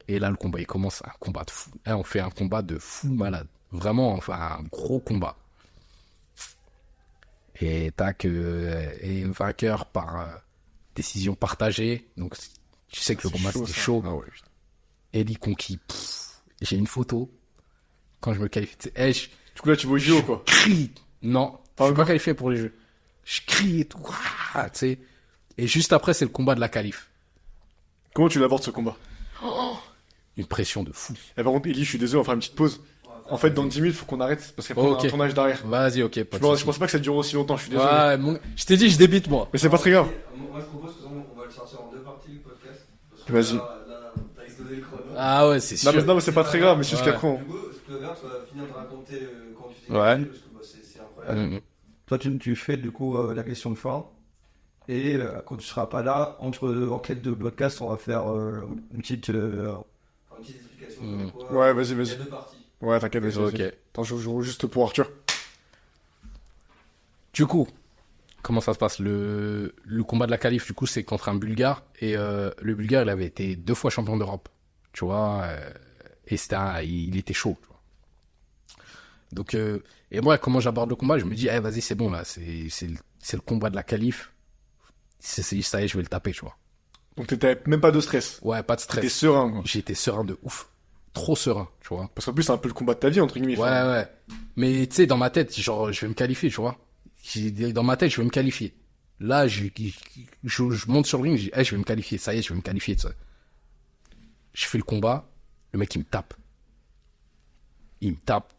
Et là, le combat, il commence un combat de fou. Là, on fait un combat de fou malade. Vraiment, enfin, un gros combat. Et tac, et vainqueur par décision partagée. Donc, tu sais que le combat, c'était chaud. Ah ouais. Eli conquis. J'ai une photo. Quand je me qualifie, Du coup, là, tu vas au JO, quoi. crie. Non, je suis pas qualifié pour les jeux. Je crie et tout. Tu sais. Et juste après, c'est le combat de la qualif. Comment tu l'abordes, ce combat? Une pression de fou. Et par contre, Eli, je suis désolé, on va faire une petite pause. En fait, dans 10 minutes, faut qu'on arrête, parce qu'après, on a un tournage derrière. Vas-y, ok. Pas de Je soucis. pense pas que ça dure aussi longtemps, je suis désolé. Ouais, je t'ai dit, je débite, moi. Mais c'est pas très grave. Moi je propose qu'on va le sortir en 2 parties le podcast. Parce que Vas-y. Là, t'as explosé le chrono. Ah ouais, c'est sûr. Non, mais c'est pas très grave, mais c'est juste Ouais. qu'après, on... Du coup, tu vas finir de raconter quand tu t'es Ouais. qualifié, parce que c'est incroyable. Toi, tu fais du coup la question de fin. Et quand tu seras pas là, entre enquête de podcast, on va faire une petite. Enfin, une petite explication. comme quoi, Ouais, vas-y, Il y a vas-y. 2 parties. Ouais, t'inquiète, vas-y. Ok. vas-y. Attends, je joue juste pour Arthur. Du coup, comment ça se passe le combat de la qualif, du coup, c'est contre un Bulgare. Et le Bulgare, il avait été 2 fois champion d'Europe. Tu vois. Et il était chaud. Tu vois. Donc, et moi, comment j'aborde le combat? Je me dis, vas-y, c'est bon, là. C'est le combat de la qualif. Ça y est, je vais le taper, tu vois. Donc t'étais même pas de stress. Ouais, pas de T'étais stress. serein, quoi. J'étais serein de ouf. Trop serein, tu vois. Parce qu'en plus, c'est un peu le combat de ta vie, entre guillemets. Ouais, enfin. ouais. Mais tu sais, dans ma tête, genre, je vais me qualifier, tu vois. Dans ma tête, je vais me qualifier. Là, je monte sur le ring, je dis, je vais me qualifier. Ça y est, je vais me qualifier. Tu sais. Je fais le combat, le mec, il me tape. Il me tape.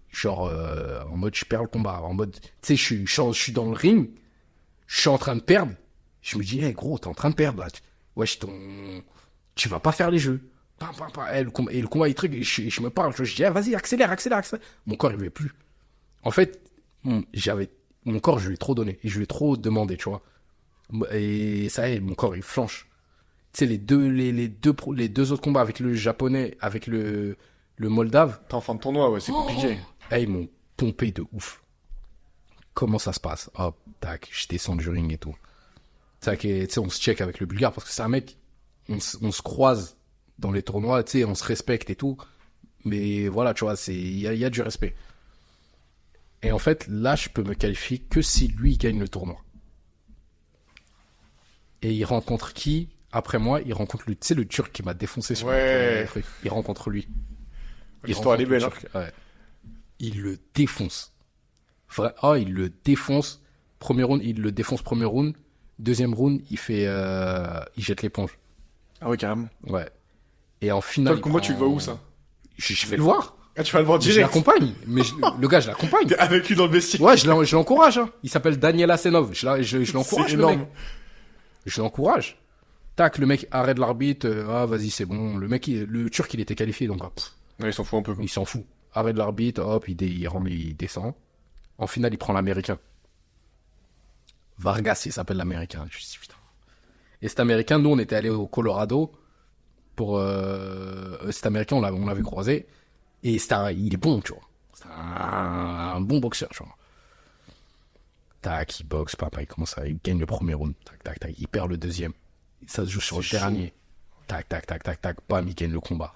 Genre, en mode, je perds le combat. En mode, tu sais, je suis dans le ring, je suis en train de perdre. Je me dis, gros, t'es en train de perdre, là. Wesh, tu vas pas faire les jeux. Pam, pam, pam. Le combat, il truc, et je me parle. Je dis, vas-y, accélère. Mon corps, il veut plus. En fait, mon corps, je lui ai trop donné. Et je lui ai trop demandé, tu vois. Et ça y est, mon corps, il flanche. Tu sais, les deux autres combats avec le japonais, avec le moldave. T'es en fin de tournoi, ouais, c'est compliqué. Ils m'ont pompé de ouf. Comment ça se passe? Hop, tac, je descends du ring et tout. Tac, et tu sais, on se check avec le Bulgare parce que c'est un mec, on se croise dans les tournois, tu sais, on se respecte et tout. Mais voilà, tu vois, il y a du respect. Et en fait, là, je peux me qualifier que si lui gagne le tournoi. Et il rencontre qui? Après moi, il rencontre tu sais, le Turc qui m'a défoncé sur Ouais. le truc. Il rencontre lui. L'histoire, elle est belle, hein. Ouais. Il le défonce. Il le défonce. Premier round, il le défonce premier round. Deuxième round, il jette l'éponge. Ah ouais, carrément. Ouais. Et en finale. Toi, le combat, tu le vois où, ça? Je vais le voir. Ah, tu vas le voir Je direct. l'accompagne. Mais le gars, je l'accompagne. T'es avec lui dans le vestiaire. Ouais, je l'encourage. Hein. Il s'appelle Daniel Asenov. Je l'encourage, C'est le énorme. mec. Je l'encourage. Tac, le mec arrête l'arbitre. Vas-y, c'est bon. Le mec, le Turc, il était qualifié, donc Ouais, il s'en fout un peu, quoi. il s'en fout. Arrête l'arbitre, hop, il descend. En finale, il prend l'américain. Vargas, il s'appelle l'américain. Je me dis, putain. Et cet américain, nous, on était allés au Colorado pour cet américain, on l'avait croisé. Et il est bon, tu vois. C'est un bon boxeur, tu vois. Tac, il boxe, papa, il gagne le premier round. Tac, tac, tac. Il perd le deuxième. Ça se joue sur le C'est dernier. Tac, tac, tac, tac, tac. Bam, il gagne le combat.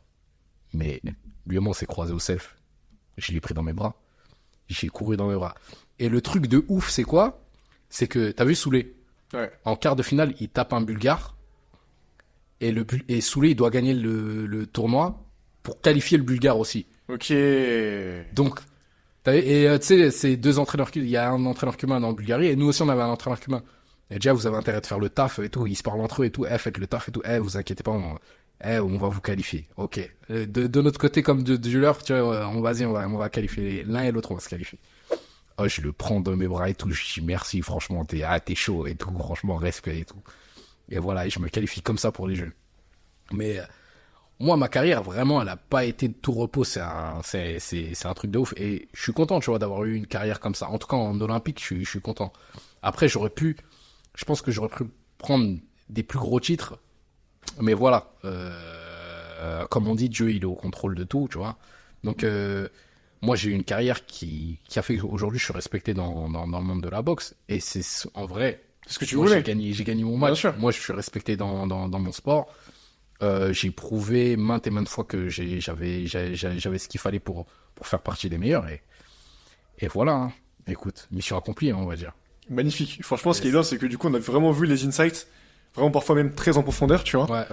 Mais Lui et moi, on s'est croisés au self. Je l'ai pris dans mes bras. J'ai couru dans mes bras. Et le truc de ouf, c'est quoi? C'est que, t'as vu Souley? Ouais. En quart de finale, il tape un Bulgare. Et Souley, il doit gagner le tournoi pour qualifier le Bulgare aussi. Ok. Donc, tu sais, c'est deux entraîneurs, il y a un entraîneur cubain dans Bulgarie, et nous aussi, on avait un entraîneur cubain. Et déjà, vous avez intérêt de faire le taf et tout, ils se parlent entre eux et tout, faites le taf et tout, vous inquiétez pas, on va vous qualifier. Ok. De notre côté, comme de leur, tu vois, on va qualifier l'un et l'autre, on va se qualifier. Oh, je le prends dans mes bras et tout, je dis merci, franchement, t'es chaud et tout, franchement, respect et tout. Et voilà, et je me qualifie comme ça pour les Jeux. Mais moi, ma carrière, vraiment, elle a pas été de tout repos. C'est un truc de ouf. Et je suis content, tu vois, d'avoir eu une carrière comme ça. En tout cas, en olympique, je suis content. Après, je pense que j'aurais pu prendre des plus gros titres. Mais voilà, comme on dit, Dieu, il est au contrôle de tout, tu vois. Donc, moi, j'ai eu une carrière qui a fait qu'aujourd'hui, je suis respecté dans le monde de la boxe. Et c'est en vrai, C'est ce que tu moi, voulais. j'ai gagné mon Bien match. sûr. Moi, je suis respecté dans mon sport. J'ai prouvé maintes et maintes fois que j'avais ce qu'il fallait pour faire partie des meilleurs. Et voilà, hein. Écoute, mission accomplie, hein, on va dire. Magnifique. Franchement, ce qui est bien, c'est que du coup, on a vraiment vu les insights, vraiment parfois même très en profondeur, tu vois. Ouais.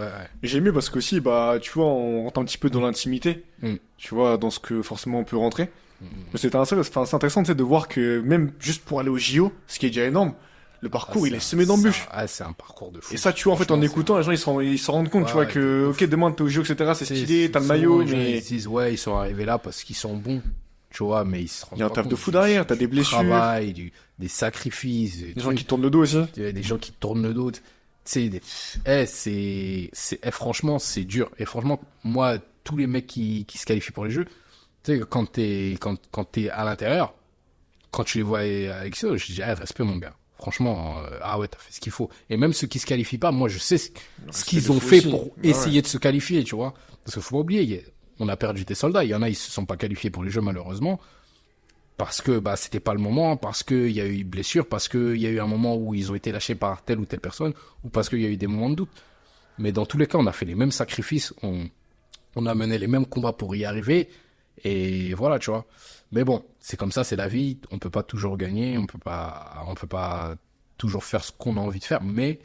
Et j'ai aimé parce qu'aussi, bah, tu vois, on rentre un petit peu dans l'intimité, Mm. tu vois, dans ce que forcément on peut rentrer. Mais c'est intéressant, tu sais, de voir que même juste pour aller au JO, ce qui est déjà énorme, le parcours, il est semé d'embûches. C'est un parcours de fou. Et ça, tu vois, en fait, en Franchement, écoutant, les gens, ils s'en rendent compte, tu vois, Ouais, que, ok, demain, t'es au JO, etc., c'est stylé, t'as le maillot, souvent, les gens, mais ils se disent, ouais, ils sont arrivés là parce qu'ils sont bons, tu vois, mais ils se rendent il y a un pas taf compte de fou du- derrière, t'as du des blessures, travail, des sacrifices, des gens qui tournent le dos aussi. des gens qui te tournent le dos. Tu sais, franchement, c'est dur. Et franchement, moi, tous les mecs qui se qualifient pour les Jeux, tu sais, quand t'es à l'intérieur, quand tu les vois avec ça, je dis, respect, mon gars. Franchement, ah ouais, t'as fait ce qu'il faut. Et même ceux qui se qualifient pas, moi, je sais ce qu'ils ont fait pour essayer de se qualifier, tu vois. Parce qu'il faut pas oublier, on a perdu des soldats. Il y en a, ils se sont pas qualifiés pour les Jeux, malheureusement. Parce que, bah, c'était pas le moment, parce qu'il y a eu blessure, parce qu'il y a eu un moment où ils ont été lâchés par telle ou telle personne, ou parce qu'il y a eu des moments de doute. Mais dans tous les cas, on a fait les mêmes sacrifices, on a mené les mêmes combats pour y arriver, et voilà, tu vois. Mais bon, c'est comme ça, c'est la vie, on peut pas toujours gagner, on peut pas toujours faire ce qu'on a envie de faire, mais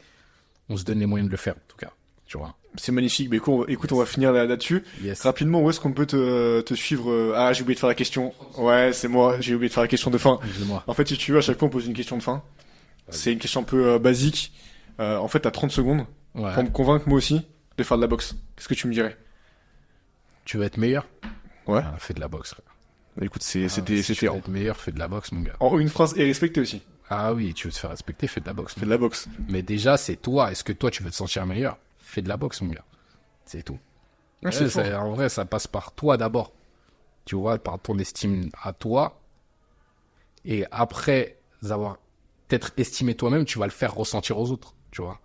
on se donne les moyens de le faire, en tout cas, tu vois. C'est magnifique. Mais écoute, on va finir là-dessus. Yes. Rapidement, où est-ce qu'on peut te suivre? Ah, j'ai oublié de faire la question. Ouais, c'est moi. J'ai oublié de faire la question de fin. Dis-moi. En fait, si tu veux, à chaque fois, on pose une question de fin. C'est une question un peu basique. En fait, t'as 30 secondes Ouais. pour me convaincre, moi aussi, de faire de la boxe. Qu'est-ce que tu me dirais? Tu veux être meilleur? Ouais. Ah, fais de la boxe. Frère. Bah, écoute, Si c'était tu veux être meilleur, fais de la boxe, mon gars. en une phrase et respecté aussi. Ah oui, tu veux te faire respecter, fais de la boxe. Fais de la boxe. Mais déjà, c'est toi. Est-ce que toi, tu veux te sentir meilleur? Fais de la boxe, mon gars. C'est tout. Ouais, c'est fort. En vrai, ça passe par toi d'abord. Tu vois, par ton estime à toi. Et après avoir peut-être estimé toi-même, tu vas le faire ressentir aux autres. Tu vois.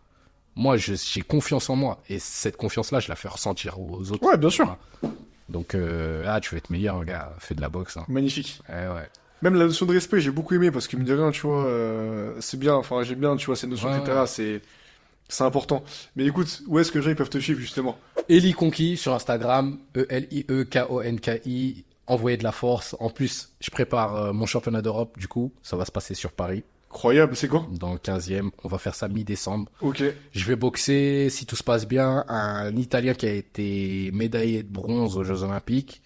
Moi, j'ai confiance en moi. Et cette confiance-là, je la fais ressentir aux autres. Ouais, bien sûr. Donc, tu veux être meilleur, gars. Fais de la boxe. Hein. Magnifique. Ouais. Même la notion de respect, j'ai beaucoup aimé parce que, me dit rien, tu vois, c'est bien. Enfin, j'aime bien, tu vois, cette notion, Ouais, etc. C'est important. Mais écoute, où est-ce que les gens ils peuvent te suivre, justement? Eli Konki sur Instagram, ELIEKONKI, envoyer de la force. En plus, je prépare mon championnat d'Europe, du coup, ça va se passer sur Paris, Incroyable, c'est quoi? dans le 15e. On va faire ça mi-décembre. Ok. Je vais boxer, si tout se passe bien, un Italien qui a été médaillé de bronze aux Jeux Olympiques.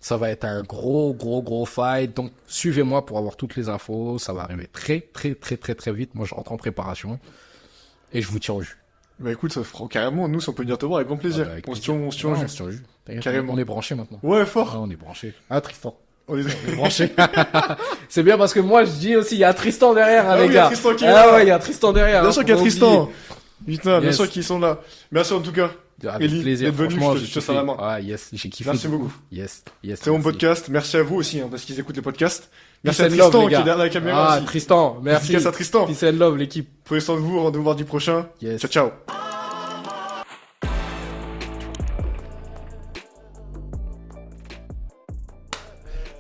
Ça va être un gros fight. Donc, suivez-moi pour avoir toutes les infos. Ça va arriver très vite. Moi, je rentre en préparation. Et je vous tiens au jus. Bah écoute, ça fera carrément, nous, si on peut venir te voir avec grand plaisir. Ah bah, avec on se plaisir. tient, on se tient au Ouais, jus. on se tient au jus. T'inquiète, Carrément. On est branchés maintenant. Ouais, Ah, fort. on est branchés. Ah, Tristan. On est... On est branchés. C'est bien parce que moi, je dis aussi, il y a Tristan derrière, hein, Ah les oui, il y a gars. Tristan qui est Ah là. ouais, il y a Tristan derrière. Bien hein, sûr qu'il y a faut pas Tristan. Putain, bien Yes. sûr qu'ils sont là. Merci en tout cas. oublier. Avec Eli, plaisir. d'être venu, Franchement, je te j'ai tiens ça à la kiffé. main. Ah, yes, j'ai kiffé. Merci beaucoup. Yes. Très bon merci. podcast. Merci à vous aussi, hein, parce qu'ils écoutent les podcasts. Peace Merci à and love, Tristan les qui gars. est derrière la caméra Ah, aussi. Tristan, merci. Dédicace à Tristan. Peace and love, l'équipe. Prenez soin de vous. Rendez-vous mardi prochain. Yes. Ciao, ciao.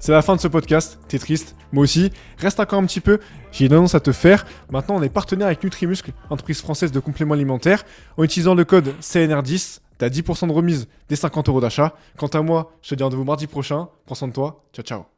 C'est la fin de ce podcast, t'es triste, moi aussi. Reste encore un petit peu, j'ai une annonce à te faire. Maintenant, on est partenaire avec Nutrimuscle, entreprise française de compléments alimentaires. En utilisant le code CNR10, t'as 10% de remise des 50 € d'achat. Quant à moi, je te dis rendez-vous mardi prochain. Prends soin de toi. Ciao, ciao.